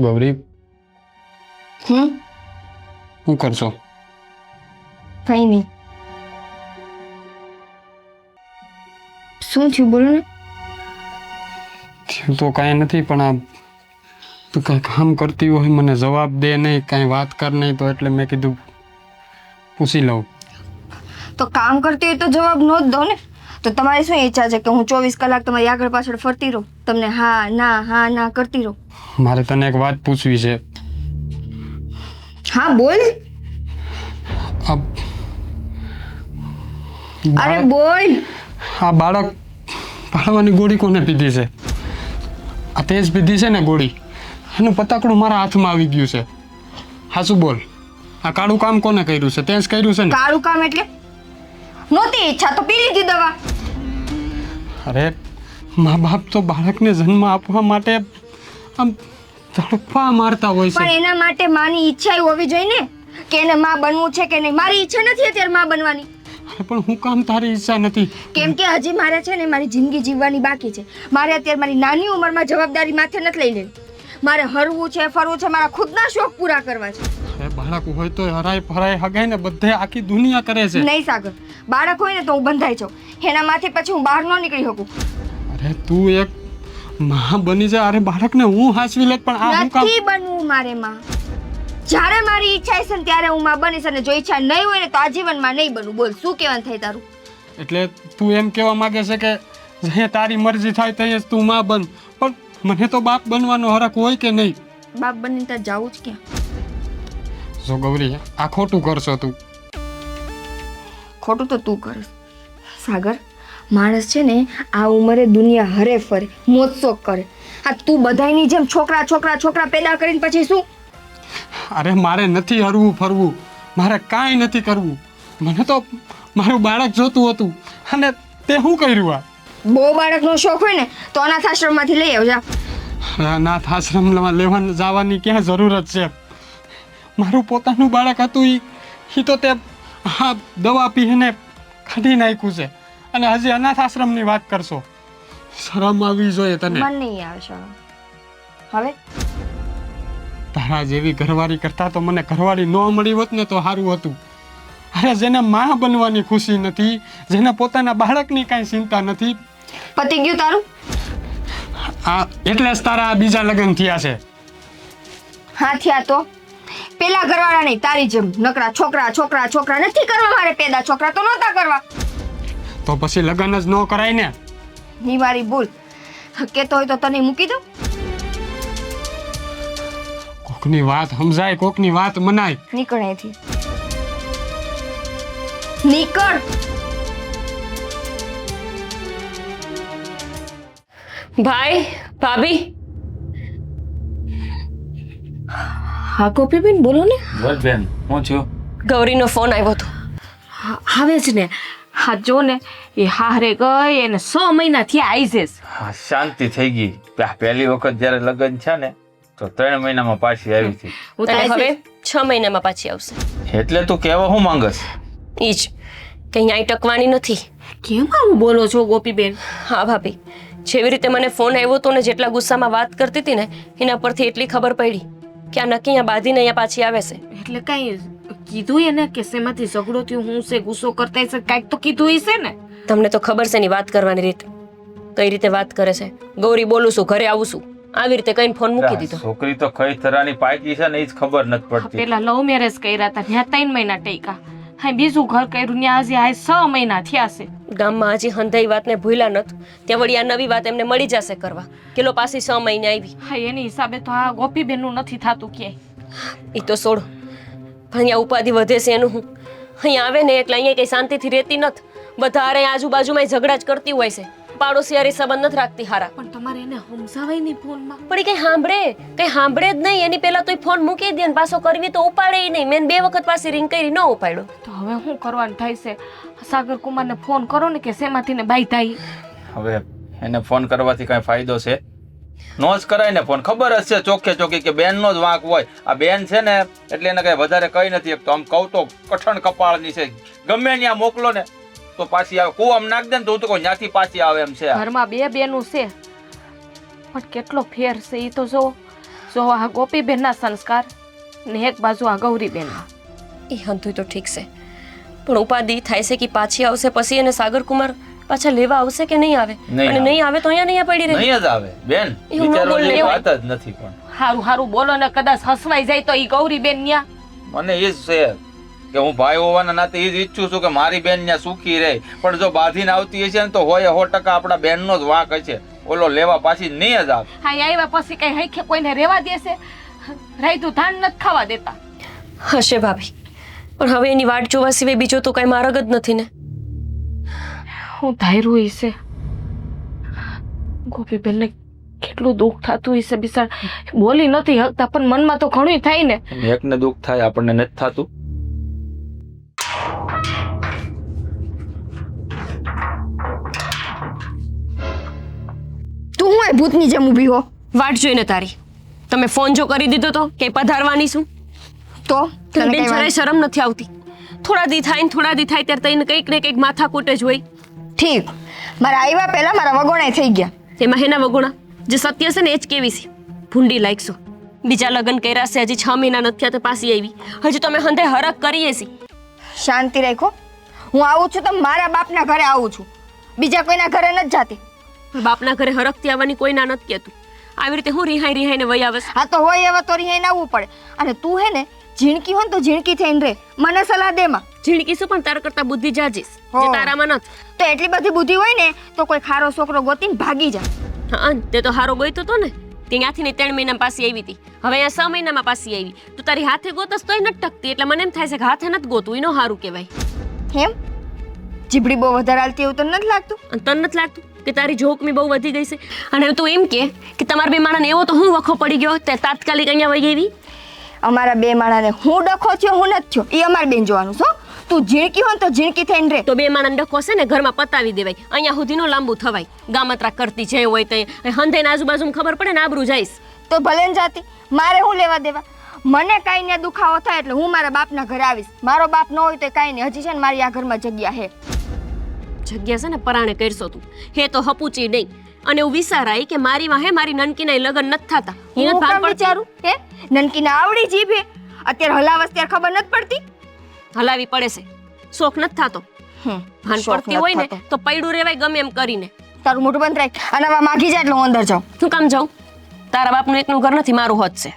ગૌરી શું કરશો? કઈ નહીં. શું થયું બોલો ને? થયું તો કાંઈ નથી, પણ આ તું કાંઈ કામ કરતી હોય મને જવાબ દે નહીં, કાંઈ વાત કર નહીં, તો એટલે મેં કીધું પૂછી લઉં. તો કામ કરતી હોય તો જવાબ ન જ દો ને. તો તમારી શું ઈચ્છા છે કે હું 24 કલાક તમારી આગળ પાછળ ફરતી રહું, તમને હા ના કરતી રહું? મારે તને એક વાત પૂછવી છે. હા બોલ. અરે બોલ. આ બાળક પાડવાની ગોળી કોને પીધી છે? આ તેજ પીધી છે ને ગોળી, એનું પતાકડું મારા હાથમાં આવી ગયું છે. હાચું બોલ, આ કાળું કામ કોને કર્યું છે? તે જ કર્યું છે ને? કાળું કામ એટલે નહોતી ઈચ્છા તો પી લીધી દવા. અરે મા બાપ તો બાળકને જન્મ આપવા માટે આમ તડપા મારતા હોય છે. પણ એના માટે માની ઈચ્છા હોવી જોઈએ ને કે એને માં બનવું છે કે નહીં. મારી ઈચ્છા નથી અત્યારે માં બનવાની. અરે પણ હું કામ તારી ઈચ્છા નથી? કેમ કે હજી મારે છે ને મારી જિંદગી જીવવાની બાકી છે. મારે અત્યારે મારી નાની ઉંમરમાં જવાબદારી માથે નથી લઈ લેવી. મારે હરવું છે, ફરવું છે, મારા ખુદના શોખ પૂરા કરવા છે. અરે બાળક હોય તો હરાય ફરાય હગાય ને બધે આખી દુનિયા કરે છે. નહીં સાગર, બાળક હોય ને તો હું બંધાઈ જાઉં, એના માથે પછી હું બહાર ન નીકળી શકું. અરે તું એક માં બની જાય. અરે બાળકને હું હાચવી લેત, પણ આ હું કામ? નથી બનવું મારે માં. જ્યારે મારી ઈચ્છા હશે ને ત્યારે હું માં બનીશ, અને જો ઈચ્છા નહીં હોય ને તો આજીવનમાં નહીં બનવું. બોલ શું કહેવાનું થાય તારું? એટલે તું એમ કહેવા માંગે છે કે જે તારી મરજી થાય ત્યાં જ તું માં બન, પણ મને તો બાપ બનવાનો હરખ હોય કે નહીં? બાપ બનીને ત્યાં જાવું જ ક્યાં? જો ગૌરી, આ ખોટું કરશો તું. ખોટું તો તું કરસ સાગર. માણસ છે ને આ ઉંમરે દુનિયા હરે ફરે, મોજશોખ કરે. આ તું બધાયની જેમ છોકરા પેદા કરીને પછી શું? અરે મારે નથી હરવું ફરવું, મારે કાંઈ નથી કરવું. મને તો મારું બાળક જોતું હતું, અને તે શું કર્યું? આ બહુ બાળકનો શોખ હોય ને તો અનાથ આશ્રમમાંથી લઈ આવજા. અનાથ આશ્રમમાં લેવા જવાની ક્યાં જરૂરત છે? મારું પોતાનું બાળક હતું, એ તો તે હા દવા પીને કાઢી નાખ્યું છે, અને હજી અનાથ આશ્રમની વાત કરશો? શરમ આવવી જોઈએ તને. મને નહીં આવે શરમ. હવે તારા જેવી ઘરવાળી કરતા તો મને ઘરવાળી ન મળી હોત ને તો સારું હતું. અરે જેને માં બનવાની ખુશી નથી, જેને પોતાના બાળકની કાંઈ ચિંતા નથી. પતી ગયું તારું? આ એટલે જ તારા આ બીજા લગ્ન થયા છે. હા થયા તો પેલા ઘરવાળા નહીં, તારી જેમ નકરા છોકરા નથી કરવા મારે પેદા. છોકરા તો નહોતા કરવા. તો પછી લગ્ન જ ન કરાય ને? ની મારી ભૂલ. કેતો હોય તો તને મૂકી દઉં. કોકની વાત સમજાય, કોકની વાત મનાય. નીકળ અહીંથી, નીકળ. ભાઈ, ભાભી. હા ગોપીબેન બોલો ને. બોલ બેન, હું છું? ગૌરીનો ફોન આવ્યો હતો. આવે જ ને. હા જો ને, એ હારે ગઈ એને 6 મહિના થયા આવી છે. હા, શાંતિ થઈ ગઈ. પહેલી વખત જ્યારે લગ્ન છે ને તો 3 મહિનામાં પાછી આવી હતી. હું તો અને આજે હવે 6 મહિનામાં પાછી આવશે. એટલે તું કહેવા હું માંગસ? ઈ જ કે અહીંયા ટકવાની નથી. કેમ આવું બોલો છો ગોપીબેન? હા ભાભી, જેવી રીતે મને ફોન આવ્યો હતો ને જેટલા ગુસ્સામાં વાત કરતી હતી ને એના પરથી એટલી ખબર પડી કે આ નક્કી અહીંયા બાંધીને અહીંયા પાછી આવે છે. એટલે કઈ કીધું એને કે શેમાંથી ઝઘડો થયો, હું છે ગુસ્સો કરતા હશે, કાંઈક તો કીધું હશે ને? તમને તો ખબર છે ની વાત કરવાની રીત, કઈ રીતે વાત કરે છે. ગૌરી બોલું છું, ઘરે આવું છું, આવી રીતે કઈ ફોન મૂકી દીધો. છોકરી તો કઈ તરાની પાકી છે ને એ જ ખબર નથી પડતી. પેલા લવ મેરેજ કર્યા હતા, ત્યાં 3 મહિના ટેકા. હા, બીજું ઘર કર્યું ત્યાં હજી આ 6 મહિના થયા છે. ગામમાં હજી હંધાઈ વાતને ભૂલ્યા નથી, ત્યાં વળી આ નવી વાત એમને મળી જશે કરવા. કિલો પાછી 6 મહિને આવી. હા, એની હિસાબે તો આ ગોપીબેનનું નથી થતું ક્યાંય. એ તો છોડ, પણ અહીંયા ઉપાધિ વધે છે એનું હું. અહીંયા આવે ને એટલે અહીંયા કઈ શાંતિથી રહેતી નથી. વધારે આજુબાજુમાં ઝઘડા જ કરતી હોય છે. પાડોશી હારે સંબંધ નથી રાખતી હારા. પણ તમારે એને સમજાવાય નહીં ફોનમાં. પણ એ કઈ સાંભળે જ નહીં. એની પેલા તો ફોન મૂકી દે ને પાછો કરવી તો ઉપાડે નહીં. મેં 2 વખત પાછી રિંગ કરી ન ઉપાડ્યો. તો હવે શું કરવાનું થાય છે? સાગર કુમારને ફોન કરો ને કે શેમાંથી ને બાઈ થાય. હવે એને ફોન કરવાથી કઈ ફાયદો છે? નો જ કરાય ને ફોન. ખબર જ છે ચોખ્ખે ચોખ્ખી કે બેનનો જ વાંક હોય. આ બેન છે ને એટલે એને કઈ વધારે કઈ નથી. એક તો આમ કહું તો કઠણ કપાળની છે. ગમે ત્યાં મોકલો ને તો પાછી આવે. કુવામાં નાખ દે ને તો હું તો કહું ત્યાંથી પાછી આવે એમ છે. ઘરમાં 2 બેનું છે પણ કેટલો ફેર છે એ તો જો. જો આ ગોપીબેનના સંસ્કાર ને એક બાજુ આ ગૌરીબેનના. એ હંધુય તો ઠીક છે, પણ ઉપાધિ થાય છે કે પાછી આવશે પછી એને સાગરકુમાર પાછા લેવા આવશે કે નહીં આવે? નહીં અને આવે. નહીં આવે તો અહીંયા પડી રહે. નહીં જ આવે બેન, એવું ન વિચારવા જેવી બોલાય. વાત જ નથી. પણ હારું હારું બોલો ને, કદાચ હસવાઈ જાય તો ઈ ગૌરીબેન ન્યા. મને એ જ છે કે હું ભાઈ હોવાના નાતે એ જ ઈચ્છું છું કે મારી બેન ત્યાં સુખી રહે. પણ જો બાંધીને આવતી હશે ને તો હોય 100% આપણા બેનનો જ વાંક હશે. ઓલો લેવા પાછી નહીં જ આવે. હા આવ્યા પછી કઈ હૈખે કોઈને રેવા દેશે? રાયતું ધાન નથી ખાવા દેતા. હશે ભાભી, પણ હવે એની વાટ જોવા સિવાય બીજો તો કઈ માર્ગ જ નથી ને. હું ધાર્યું હશે ગોપીબેનને કેટલું દુઃખ થતું હશે, બિચાર બોલી નથી શકતા પણ મનમાં તો ઘણું થાય ને. એકને દુઃખ થાય, આપણને નથી થતું. તું હું એ ભૂતની જેમ ઊભી હો? વાટ જોઈને તારી. તમે ફોન જો કરી દીધો તો કે પધારવાની છું? તો તને તને બેન કઈ જરાય વાત? શરમ નથી આવતી? થોડા દી થાય ને થોડા દી થાય ત્યારે તઈને કંઈક ને કંઈક માથાકૂટ જ હોય. ઠીક, મારા આવ્યા પહેલા મારા વગોણાય થઈ ગયા. એમાં હેના વગોણા? જે સત્ય છે ને એ જ કેવી છે. ભૂંડી લાગશો. બીજા લગ્ન કર્યા છે, હજી 6 મહિના નથી થયા તો પાછી આવી. હજી તમે હંધે હરખ કરીએ છીએ. શાંતિ રાખો. હું આવું છું તો મારા બાપના ઘરે આવું છું, બીજા કોઈના ઘરે નથી જાતી. પણ બાપના ઘરે હરખથી આવવાની કોઈ ના નથી કહેતું. આવી રીતે હું રિહાઈને વહી આવસ. આ તો હોય એવા તો રિહાઈને આવવું પડે. અને તું હે ને ઝીણકી હોય ને તો ઝીણકી થઈને રે, મને સલાહ દે માં. ઝીણકીશું પણ તારા કરતા બુદ્ધિ જાજીશ, જે હો. તારામાં નથી. તો એટલી બધી બુદ્ધિ હોય ને તો કોઈ ખારો છોકરો ગોતીને ભાગી જાય. હા, તે તો હારો ગોઈતો તો ને. ત્યાંથી 3 મહિના પાછી આવી હતી, હવે અહીંયા 6 મહિનામાં પાછી આવી. તું તારી હાથે ગોતસ તોય નથી ટકતી, એટલે મને એમ થાય છે કે હાથે નથી ગોતું એનો હારું કહેવાય. એમ જીબડી બહુ વધારે હાલતી એવું તો નથી લાગતું? અને તને નથી લાગતું કે તારી જોકમી બહુ વધી ગઈ છે? અને તું એમ કે તમારા બે માણસને એવો તો હું વખો પડી ગયો તે તાત્કાલિક અહીંયા વહી ગઈ? અમારા બે માણાને હું ડખો થયો હું નથી થયો એ અમારે બેન જોવાનું છો. તું ઝીણકી હોય ને તો ઝીણકી થઈને રે. તો બે માણસ ડખો છે ને ઘરમાં પતાવી દેવાય, અહીંયા સુધી નો લાંબુ થવાય. ગામત્રા કરતી જે હોય તે હંધે આજુબાજુ ખબર પડે ને આબરૂ જઈશ. તો ભલે ને જાતી, મારે હું લેવા દેવા? મને કાંઈ ને દુખાવો થાય એટલે હું મારા બાપના ઘરે આવીશ. મારો બાપ ન હોય તો કાંઈ નહીં, હજી છે ને મારી આ ઘરમાં જગ્યા હે. જગ્યા છે ને પરાણે કરશો તું, હે તો હપુચી નહીં. અને એવું વિચારાય કે મારી વાહે મારી નનકીના લગ્ન નથી થતા. એને હું ભાન કામ પડતું? વિચારું હે? નનકીને આવડી જીભ હે, અત્યારે હલાવસ ત્યારે ખબર નથી પડતી. હલાવી પડે છે, શોખ નથી થતો. ભાન શોખ પડતી નથી હોય ને થતો. તો પૈડું રેવાય ગમે એમ કરીને. તારું મોઢું બંધ રાખ અને હવે માગી જાય એટલે હું અંદર જાઉં. હું કામ જાઉં? તારા બાપનું એકનું ઘર નથી, મારું હોત છે.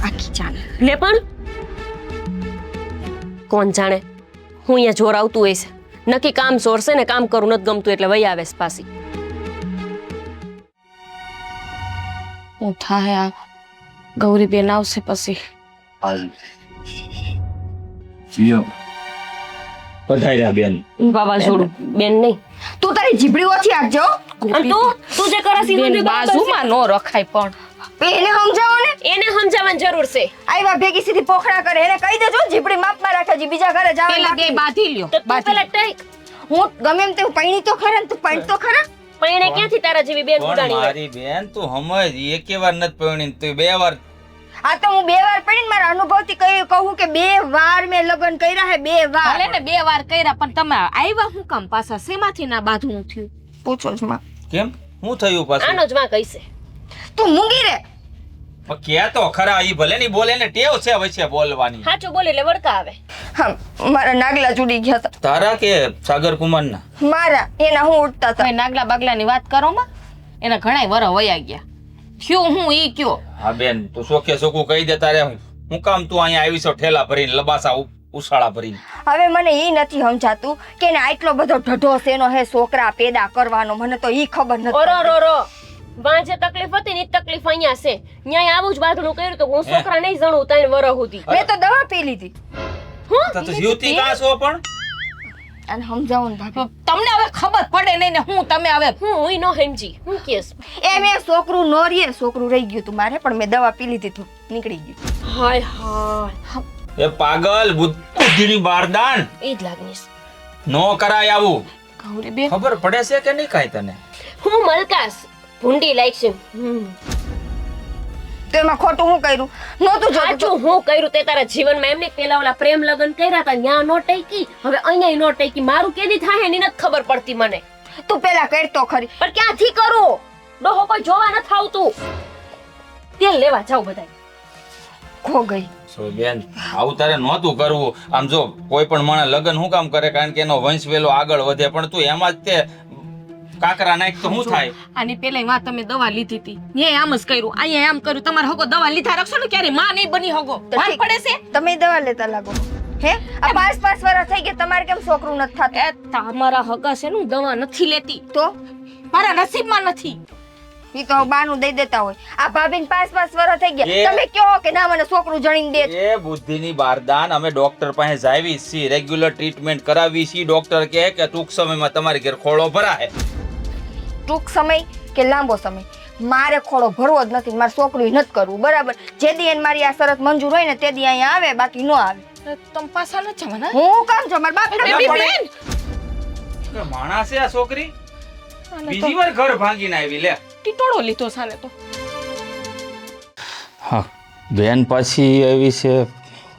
આખી ચાલે. લે પણ કોણ જાણે હું અહીંયા જોર આવતું હોય છે. નક્કી કામ સોરશે ને કામ કરું નથી ગમતું એટલે વહી આવે છે પાછી. હું થાય આ ગૌરીબેન આવશે પછી. પધાર્યા બેન. વાવાઝોડું બેન નહીં. તું તારી જીભડી ઓછી આપજો. અને તું જે કરસ ઈ મને બરાબર છે. બાજુમાં નો રખાય પણ એને સમજાવો ને. એને સમજાવવાની જરૂર છે. આવ્યા ભેગી સીધી પોખડા કરે, એને કહી દેજો જીભડી માપમાં રાખે, જી બીજા ઘરે જાવ. પેલા બે બાંધી લ્યો. તો તું પેલા ટેક. હું ગમે એમ તે પૈણી તો ખરા ને, તું પૈણ તો ખરા. પણ એને ક્યાંથી તારા જેવી બેન પણ ઉડાણી હોય? મારી બેન તું સમજ, એકે વાર નથી પરણી, તું 2 વાર. આ તો હું 2 વાર પડીને મારા અનુભવથી કહું કે 2 વાર મેં લગ્ન કર્યા હે, 2 વાર. ભલે ને 2 વાર કર્યા પણ તમે આવ્યા હું કામ પાછા શેમાંથી ના બાંધવું થયું? પૂછો જ માં. કેમ શું થયું પાછું? આનો જ વાંક હશે. તું મૂંગી રે. પણ કે તો ખરા, ઈ ભલે ની બોલે ને ટેવ છે વચ્ચે બોલવાની. સાચું બોલે એટલે વળકા આવે. હા, મારા નાગલા ચૂડી ગયા હતા. તારા કે સાગરકુમારના? મારા એના હું ઉઠતા હતા. તમે નાગલા બાગલાની વાત કરો માં, એના ઘણાય વરહ વયા ગયા. થયું હું ઈ કયો? હા બેન, તું સોખે સોખું કહી દે. તારે હું કામ તું અહીંયા આવી છો ઠેલા ભરીને, લબાસા ઉછાળા ભરીને? હવે મને ઈ નથી સમજાતું કે એને આટલો બધો ઢઢો શેનો હે છોકરા પેદા કરવાનો, મને તો ઈ ખબર નથી. ઓરો રો રો વાં જે તકલીફ હતી ને ઈ તકલીફ અહીંયા છે. ન્યાય આવું જ બાંધણું કર્યું તો હું છોકરા નહીં જણું 3 વર્ષ સુધી. મેં તો દવા પી લીધી. તો તું જીવતી કાં છો પણ? અને સમજાવો ને ભાભી. તમને હવે ખબર પડે નહીં ને હું તમે હવે હું ઈ નો સમજી. હું કેસ એ મેં છોકરું નો રીએ, છોકરું રહી ગયું તું મારે, પણ મેં દવા પી લીધી તું નીકળી ગયું. હાય હાય એ પાગલ બુદ્ધિની બારદાન, ઈ જ લાગણીશ. નો કરાય આવું. ગૌરીબેન ખબર પડે છે કે નહીં કાંઈ તને? હું મલકાસ ભૂંડી લાગશે. તો એમાં ખોટું હું કર્યું? નહોતું જોતું. સાચું હું કર્યું તે તારા જીવનમાં એમને પેલા ઓલા પ્રેમ લગ્ન કર્યા હતા ન્યા નો ટેકી, હવે અહીંયા નો ટેકી. મારું કેદી થાય એની નથી ખબર પડતી મને. તું પેલા કરતો ખરી. પણ ક્યાંથી કરું? ડોહો કોઈ જોવા નથી આવતું. તેલ લેવા જાવ બધાય. ખો ગઈ. સો બેન આવું તારે નહોતું કરવું. આમ જો કોઈ પણ માણસ લગ્ન શું કામ કરે? કારણ કે એનો વંશ વેલો આગળ વધે. પણ તું એમાં જ તે કાકરા નાખ તો શું થાય? આની પેલા વાત તમે દવા લીધી હતી ન્યાય આમ જ કર્યું અહીંયા આમ કર્યું તમારે હગો દવા લીધા રાખશો ને ક્યારે માં નહીં બની હગો તો ભાન ઠીક. પડે છે તમે દવા લેતા લાગો. હે આ 5 વર્ષ થઈ ગયા, તમારે કેમ છોકરું નથી થતું? એ તમારા હગા છે ને હું દવા નથી લેતી તો મારા નસીબમાં નથી ઈ તો બાનું દઈ દેતા હોય. આ ભાભીને 5 વર્ષ થઈ ગયા, એ- તમે કહો કે ના મને છોકરું જણીને દે છે. એ બુદ્ધિની બારદાન. અમે ડોક્ટર પાસે જાવી છીએ, રેગ્યુલર ટ્રીટમેન્ટ કરાવી છીએ. ડોક્ટર કહે કે ટૂંક સમયમાં તમારી ઘેર ખોળો ભરાય. ટૂંક સમય કે લાંબો સમય મારે ખોળો ભરવો જ નથી, મારે છોકરું નથી કરવું, બરાબર? જે દી એને મારી આ શરત મંજૂર હોય ને તે દી અહીંયા આવે, બાકી ન આવે. તમે પાછા ન જવાના હું કામ છો મારા બાપ બેબી બેન કે માણસ છે આ છોકરી? બીજી વાર ઘર ભાંગીને આવી લે. ટીટોળો લીધો સાને તો હા બેન પાછી આવી છે.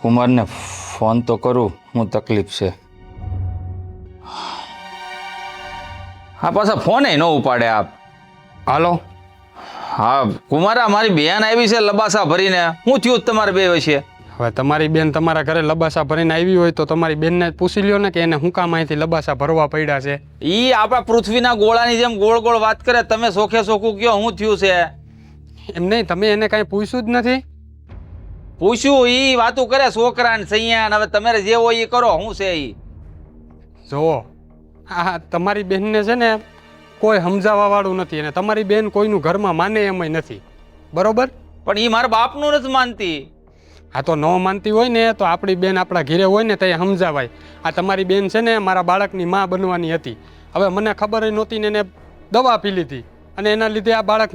કુમારને ફોન તો કરું, હું તકલીફ છે. હા પાછા ફોને ન ઉપાડે આપ. હાલો. હા કુમારા મારી બેન આવી છે લબાસા ભરીને. શું થયું તમારે બે વચ્ચે? હવે તમારી બેન તમારા ઘરે લબાસા ભરીને આવી હોય તો તમારી બેનને પૂછી લ્યો ને કે એને હું કામ અહીંથી લબાસા ભરવા પડ્યા છે. ઈ આપણા પૃથ્વીના ગોળાની જેમ ગોળ ગોળ વાત કરે. તમે સોખે સોખું કયો શું થયું છે? એમ નહીં, તમે એને કાંઈ પૂછ્યું જ નથી? પૂછ્યું ઈ વાતું કરે છોકરા ને સૈયા. હવે તમારે જે હોય એ કરો. શું છે ઈ? જુઓ, આ તમારી બેનને છે ને કોઈ સમજાવવા વાળું નથી, અને તમારી બેન કોઈનું ઘરમાં માને એમય નથી, બરોબર? પણ ઈ મારા બાપનું નથી માનતી. આ તો ન માનતી હોય ને તો આપણી બેન આપણા ઘરે હોય ને તે સમજાવાય. આ તમારી બેન છે ને મારા બાળકની માં બનવાની હતી. હવે મને ખબર નહોતી ને એને દવા પી લીધી અને એના લીધે આ બાળક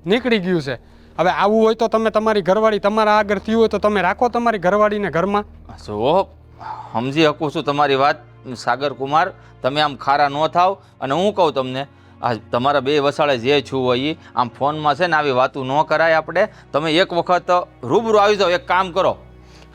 નીકળી ગયું છે. હવે આવું હોય તો તમે તમારી ઘરવાળી તમારા આગળ થયું હોય તો તમે રાખો તમારી ઘરવાળીને ઘરમાં. જો સમજી શકું છું તમારી વાત સાગર કુમાર. તમે આમ ખારા ન થાવ. અને હું કહું તમને, આ તમારા બે વસાળે જે છું હોય ઈ આમ ફોનમાં છે ને આવી વાતું ન કરાય આપણે. તમે એક વખત રૂબરૂ આવી જાઓ. એક કામ કરો.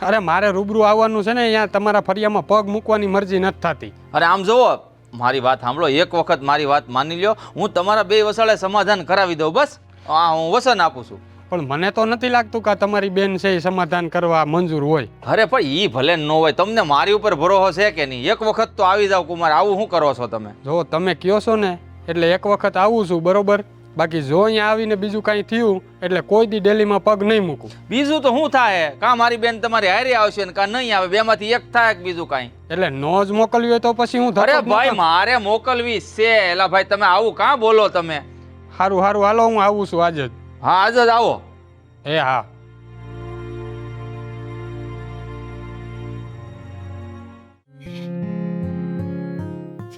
અરે મારે રૂબરૂ આવવાનું છે ને, અહીંયા તમારા ફરિયામાં પગ મૂકવાની મરજી નથી થતી. અરે આમ જુઓ મારી વાત સાંભળો. એક વખત મારી વાત માની લ્યો. હું તમારા બે વસાળે સમાધાન કરાવી દઉં. બસ હા હું વસન આપું છું. પણ મને તો નથી લાગતું કે આ તમારી બેન છે એ સમાધાન કરવા મંજૂર હોય. અરે પણ ઈ ભલે ન હોય. તમને મારી ઉપર ભરોસો છે કે નહીં? એક વખત તો આવી જાઓ કુમાર. આવું શું કરો છો તમે? જો તમે કહો છો ને એટલે એક વખત આવું છું, બરોબર? બાકી જો અહીંયા આવીને બીજું કાંઈ થયું એટલે કોઈ દી ડેલીમાં પગ નહીં મૂકું. બીજું તો શું થાય? કાં મારી બેન તમારી હારે આવશે ને કાં નહીં આવે. બેમાંથી એક થાય કે બીજું કાંઈ? એટલે નો જ મોકલ્યું હોય તો પછી હું અરે ભાઈ મારે મોકલવી છે. એલા ભાઈ તમે આવું કાં બોલો તમે? સારું સારું હાલો, હું આવું છું આજે જ. હા આજ જ આવો. એ હા.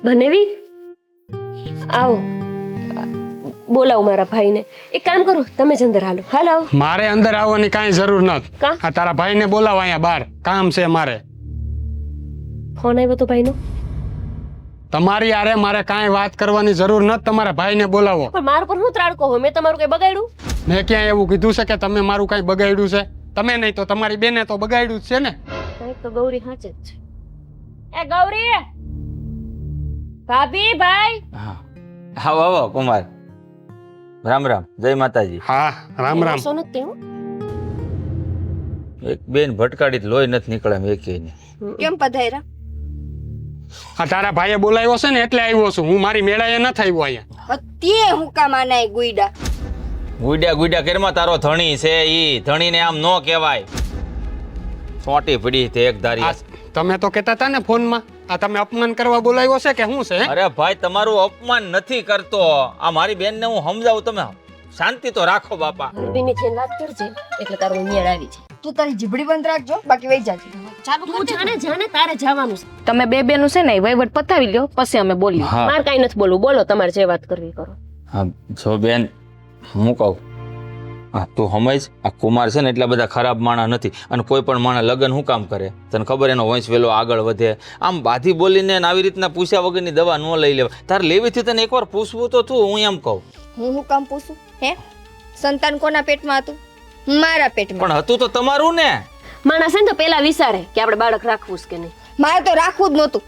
બનેવી આવો, બોલાવો મારા ભાઈને. એક કામ કરો, તમે જ અંદર હાલો. હાલો. મારે અંદર આવવાની કાંઈ જરૂર નથી. કાં? આ તારા ભાઈને બોલાવ અહીંયા બહાર, કામ છે મારે. ફોન આવ્યો તો ભાઈનો? તમારી આરે મારે કાંઈ વાત કરવાની જરૂર નથી. તમારા ભાઈને બોલાવો. પણ મારા પર હું ત્રાડકો હોય? મેં તમારું કઈ બગાડ્યું? મેં ક્યાં એવું કીધું છે કે તમે મારું કાંઈ બગાડ્યું છે? તમે નહીં તો તમારી બેને તો બગાડ્યું જ છે ને. કંઈક તો ગૌરી સાચે જ છે. એ ગૌરી, ભાભી, ભાઈ. હા આવો આવો કુમાર. રામ રામ. જય માતાજી. હા રામ રામ. હસો નથી હો. એક બેન ભટકાડી લોહી નથી નીકળે એમ એકેયને. કેમ પધાર્યા? આ તારા ભાઈએ બોલાવ્યો છે ને એટલે આવ્યો છું. હું મારી મેળાએ નથી આવ્યો અહીંયા. તે હું કામ આનાય ગુઈડા? ગુડ્યા ગુડ્યા કેરમાં તારો ધણી છે. ઈ ધણીને આમ ન કહેવાય. સોટી પડી તે એક ધારી. આ તમે તો કહેતા હતા ને ફોનમાં, આ તમે અપમાન કરવા બોલાવ્યો છે કે શું છે? હે? અરે ભાઈ તમારું અપમાન નથી કરતો. આ મારી બેનને હું સમજાવું. તમે શાંતિ તો રાખો બાપા. ભાભીની જેમ વાત કરજે એટલે તારો મેળ આવી છે. તું તારી જીભડી બંધ રાખજો, બાકી વહી જાજે. તું જાણે જાણે તારે જવાનું છે. તમે બે બેનું છે ને વહીવટ પતાવી લ્યો પછી અમે બોલીએ હા મારે કાંઈ નથી બોલવું. બોલો તમારે જે વાત કરવી કરો. હા જો બેન હું કહું, હા તું સમજ. આ કુમાર છે ને એટલા બધા ખરાબ માણસ નથી. અને કોઈ પણ માણસ લગ્ન શું કામ કરે? તને ખબર એનો વંશ વેલો આગળ વધે. આમ બાધી બોલીને આવી રીતના પૂછ્યા વગરની દવા ન લઈ લેવા. તારે લેવીથી તને એકવાર પૂછવું તો તું. હું એમ કહું. હું કામ પૂછું? હે, સંતાન કોના પેટમાં હતું? મારા પેટમાં. પણ હતું તો તમારું ને. માણસ ને તો પેલા વિચારે કે આપણે બાળક રાખવું છે કે નહીં. મારે તો રાખવું જ નહોતું.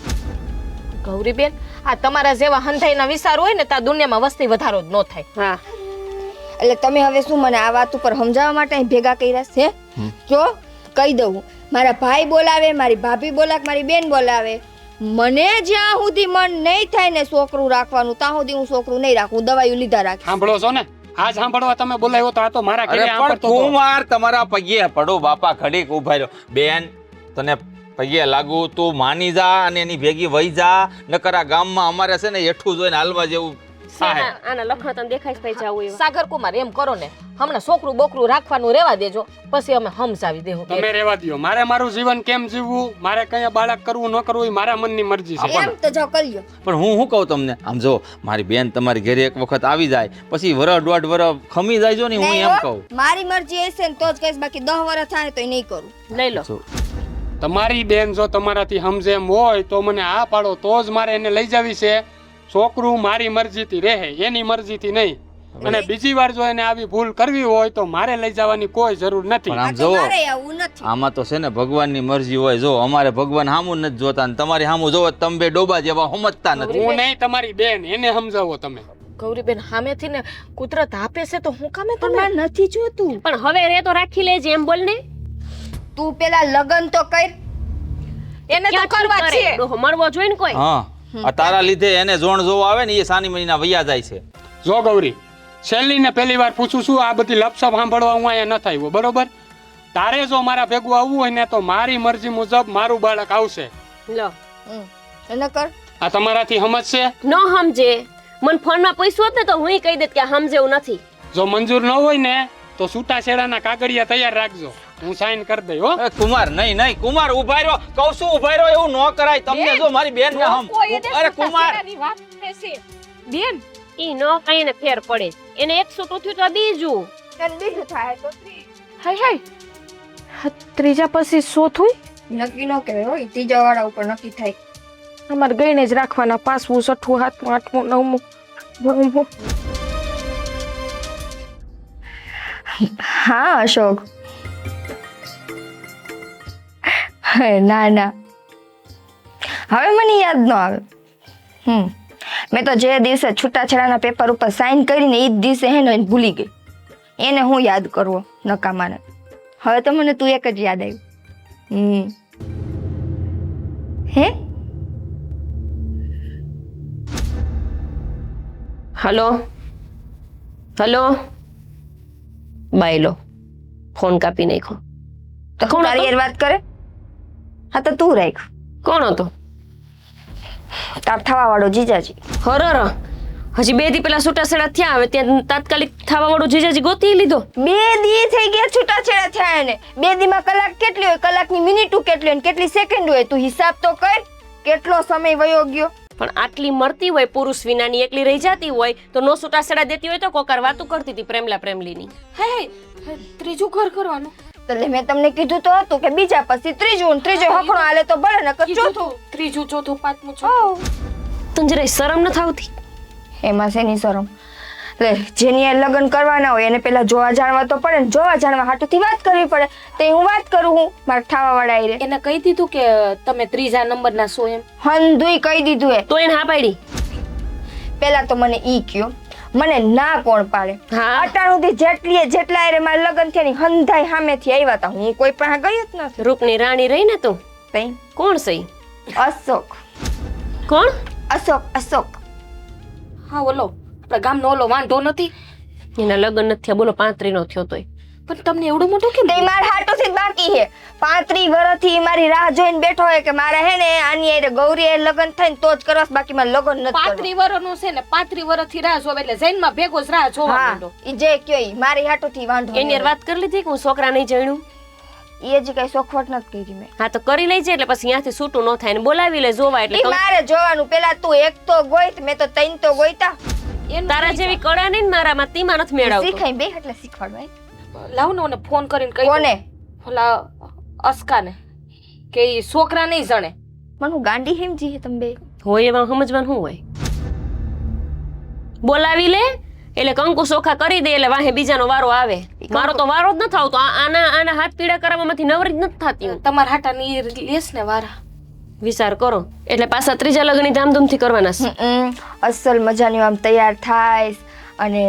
ગૌરીબેન આ તમારા જેવા હંધાઈના વિચાર હોય ને ત્યાં દુનિયામાં વસ્તી વધારો જ ન થાય. હા, એટલે તમે હવે શું મને આ વાત ઉપર સમજાવવા માટે અહીં ભેગા કર્યા છે? જો કહી દઉં મારા ભાઈ બોલાવે, મારી ભાભી બોલાવે, મારી બેન બોલાવે, મને જ્યાં સુધી મન નહીં થાય ને છોકરું રાખવાનું ત્યાં સુધી હું છોકરું નહીં રાખું, દવાઈઓ લીધા રાખી. સાંભળો છો ને, આ સાંભળવા તમે બોલાવ્યો તો આ તો મારા અરે ઘરે પણ સાંભળતો હતો. કુમાર તમારા પગે પડો બાપા, ઘડીક ઉભા રહ્યો. બેન તને પગે લાગુ, તું માની જા અને એની ભેગી વહી જા, નકર આ ગામમાં અમારે છે ને હેઠું જોઈને હાલવા જેવું થાય. આના લખણ તને દેખાય છે જાવું એવું. સાગર કુમાર એમ કરો ને, હમણાં છોકરું બોકરું રાખવાનું રેવા દેજો, પછી અમે સમજાવી દેવું. તમે રહેવા દ્યો. મારે મારું જીવન કેમ જીવવું, મારે કઈ બાળક કરવું ન કરવું એ મારા મનની મરજી છે. એમ તો જો કર્યો. પણ હું શું કહું તમને, આમ જો મારી બેન તમારી ઘરે એક વખત આવી જાય પછી વરસ દોઢ વરસ ખમી જાય જો ને, હું નહીં એમ હો, કહું. મારી મરજી હશે ને તો જ કહીશ, બાકી 10 વર્ષ થાય તો નહીં કરું. લઈ લો. જો, તમારી બેન જો તમારાથી સમજે એમ હોય તો મને આ પાડો, તો જ મારે એને લઈ જવી છે. છોકરું મારી મરજીથી રહે, એની મરજીથી નહીં. અને બીજી વાર જો એને આવી ભૂલ કરવી હોય તો મારે લઈ જવાની કોઈ જરૂર નથી. પણ આ આમ તો જો મારે આવું નથી. આમાં તો છે ને ભગવાનની મરજી હોય. જો અમારે ભગવાન સામું નથી જોતા ને તમારી સામું જોવો તો તમે બે ડોબા જેવા સમજતા નથી. હું નહીં, તમારી બેન, એને સમજાવો તમે. ગૌરીબેન સામેથી ને કુદરત આપે છે તો હું કામે પણ તમે મારે નથી જોતું. પણ હવે રે તો રાખી લેજે એમ બોલ ને. તું પેલા લગન તો કર. એને તો કરવા જ છે. ડોહો મળવો જોઈએ ને કોઈ. હા, આ તારા લીધે એને જોણ જોવો આવે ને એ સાની મહિના વૈયા જાય છે. જો ગૌરી, છેલ્લી ને પહેલી વાર પૂછું છું, આ બધી લપસપ સાંભળવા હું અહીંયા ન આવ્યો, બરોબર? તારે જો મારા ભેગું આવવું હોય ને તો મારી મરજી મુજબ મારું બાળક આવશે. લો એને કર. આ તમારાથી સમજશે? ન સમજે, મને ફોનમાં પૂછ્યું હોત ને તો હું કહી દેત કે આ સમજેવું નથી. જો મંજૂર ન હોય ને તો છૂટાછેડાના કાગળિયા તૈયાર રાખજો, હું સાઈન કરી દઈ. હો એ કુમાર, નહીં નહીં કુમાર, ઉભા રહ્યો, કહું છું ઉભા રહ્યો, એવું ન કરાય. તમને જો મારી બેન ને હમ, અરે કુમાર, બેન ઈ ન કઈ ને ફેર પડે. એને એક સૂટ ઉઠ્યું તો બીજું. તને બીજું થાય તો હાય હાય, ત્રીજા પછી ચોથું નક્કી ન કહેવાય હોય, ત્રીજા વાળા ઉપર નક્કી થાય. અમારે ગઈને જ રાખવાના, 5મું 6ઠું 7મું 8મું 9મું 9મું. હા અશોક, ના ના હવે મને યાદ ન આવે. મેં તો જે દિવસે છૂટાછેડાના પેપર ઉપર સાઈન કરીને એ જ દિવસે હે ને ભૂલી ગઈ. એને હું યાદ કરવો નકામાને. હવે તો મને તું એક જ યાદ આવ્યું. હે હલો હલો, બાયલો ફોન કાપી નાખ્યો. તો કોણ તારી હતો? યાર વાત કરે. હા તો તું રાખ. કોણ હતો? તાર થવા વાળો જીજાજી. હરર, હજી 2 દી પેલા છૂટાછેડા થયા, હવે ત્યાં તાત્કાલિક થવા વાળો જીજાજી ગોતી લીધો. 2 દી થઈ ગયા છૂટાછેડા થયા એને. 2 દીમાં કલાક કેટલી હોય, કલાકની મિનિટો કેટલી હોય, કેટલી સેકન્ડ હોય, તું હિસાબ તો કર. કેટલો સમય વયો ગયો. પણ આટલી મળતી હોય પુરુષ વિનાની, એકલી રહી જતી હોય તો નો છૂટાછેડા દેતી હોય તો કોકર વાતું કરતી હતી પ્રેમલા પ્રેમલીની. હે ત્રીજું ઘર કરવાનું. એટલે મેં તમને કીધું તો હતું કે બીજા પછી ત્રીજું, ત્રીજો હકણો હાલે તો ભલે નકર ચોથું. ત્રીજું ચોથું 5મું 6મું. તને જરાય શરમ ન આવતી? એમાં શેની શરમ? એટલે જેની હારે લગ્ન કરવાના હોય એને પેલા જોવા જાણવા તો પડે ને, જોવા જાણવા હાટુથી વાત કરવી પડે. તે હું વાત કરું, હું મારા ઠાવા વાળા આઈ રે એને કહી દીધું કે તમે ત્રીજા નંબરના છો એમ. હંધુય કહી દીધું એ. તો એને હા પાડી. પેલા તો મને ઈ કયો, મને ના કોણ પાડે? હા. અટાણુંથી જેટલા હારે મારા લગ્ન થયા ની હંધાઈ સામેથી આવ્યા હતા, હું કોઈ પાસે ગઈ જ નથી. રૂપની રાણી રહી ને તું. તઈ કોણ સહી? અશોક. કોણ? અશોક અશોક. હા ઓલો આપણા ગામનો ઓલો વાંઢો નથી. એના લગ્ન નથી થયા, બોલો 35 નો થયો તોય. પણ તમને એવડું મોટું કેમ? તે મારા હાટુથી જ બાકી છે. 35 વર્ષથી મારી રાહ જોઈને બેઠો હોય કે મારે હે ને આની હારે ગૌરી હારે લગ્ન થાય ને તો જ કરવા, બાકી મારે લગ્ન નથી કરવા. 35 વર્ષનો છે ને, 35 વર્ષથી રાહ જોવે એટલે જૈનમાં ભેગો જ રાહ જોવા હા, માંડો. ઈ જે કયો ઈ મારી હાટુથી વાંધો એની હારે વાત કરી લીધી કે હું છોકરા નહીં જાણ્યું? ઈ હજી કઈ સોખવટ નથી કરી મેં. હા તો કરી લઈ જાય એટલે પછી ત્યાંથી છૂટું ન થાય ને બોલાવી લે જોવા. એટલે ઈ મારે જોવાનું. પેલા તું એક તો ગોઈત, મેં તો 3 તો ગોઈતા. એનું તારા જેવી કળા નહીં ને મારામાં, તીમાં નથી મેળવતો. શીખાય બે એટલે શીખવાડવાય. લાવ ને ઓને ફોન કરીને કહી દઉં. કોને? ઓલા અસ્કાને કે ઈ છોકરા નહીં જણે. મને હું ગાંડી હેમજી હે તમે બે. હોય એમાં સમજવાનું શું હોય? બોલાવી લે એટલે કંકુ સોખા કરી દે એટલે વાહે બીજાનો વારો આવે. મારો તો વારો જ નથી આવતો. આના હાથ પીડા કરાવવામાંથી નવરી જ નથી થતી હું. તમારા હાટાની લેસ ને વારા. વિચાર કરો એટલે પાછા ત્રીજા લગ્નની ધામધૂમથી કરવાના છે. અસલ મજાની આમ તૈયાર થાઈશ અને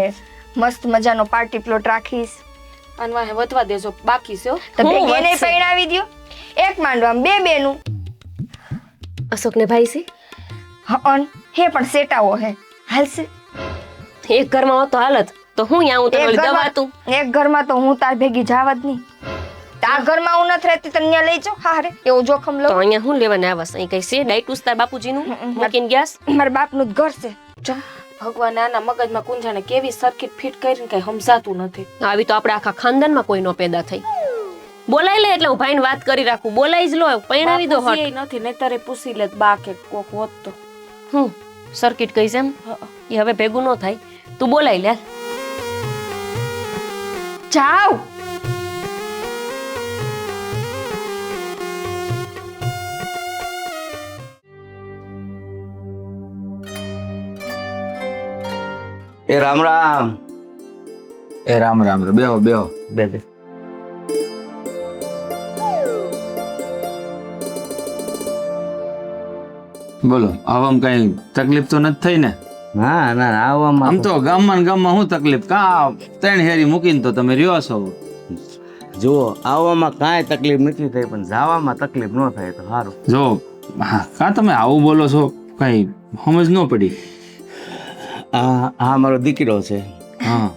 મસ્ત મજાનો પાર્ટી પ્લોટ રાખીશ. અને વાહે વધવા દેજો બાકી છે હો. તો હું ભેગી નહીં વધશે? પરણાવી દ્યો. એક માંડવામાં બે બેનું. અશોકને ભાઈ છે હન હે પણ સેટાવો હે હાલશે. એક ઘરમાં હોત તો હાલત તો હું ત્યાં હું તને ઓલી દવા તું એક ઘરમાં તો હું તાર ભેગી જાવ જ નહીં. તાર ઘરમાં હું નથી રહેતી તને ત્યાં લઈ જાઉં હારે એવું જોખમ તો લો. અહીંયા હું લેવાને આવસ અહીં કઈ છે ડાયટુસ તાર બાપુજીનું મૂકીને ગ્યાસ મારા બાપનું જ ઘર છે. જો ભગવાન આના મગજમાં કુંજાને કેવી સર્કિટ ફિટ કરીને કઈ સમજાતું નથી. આવી તો આપણે આખા ખાનદાનમાં કોઈ નો પેદા થઈ બોલાઈ લે એટલે હું ભાઈને વાત કરી રાખું બોલાઈ જ લો પરણાવી દો બાપુજી હટ એ નથી નહીતર એ પૂછી લેત બા કે કોક હોત તો. હું સર્કિટ કઈ છે એમ એ હવે ભેગું ન થાય તું બોલાઈ લે જાવ. એ રામ રામ. એ રામ રામ બેહો બેહો બે બે. બોલો આવામાં કઈ તકલીફ તો નથી થઈ ને? ના ના આવવામાં આમ તો ગામમાં ને ગામમાં શું તકલીફ કા 3 હેરી મૂકીને તો તમે રહ્યો છો. જુઓ આવવામાં કાંઈ તકલીફ નથી થઈ પણ જવામાં તકલીફ ન થાય તો સારું. જો કા તમે આવું બોલો છો કઈ સમજ ન પડી. હા મારો દીકરો છે. હા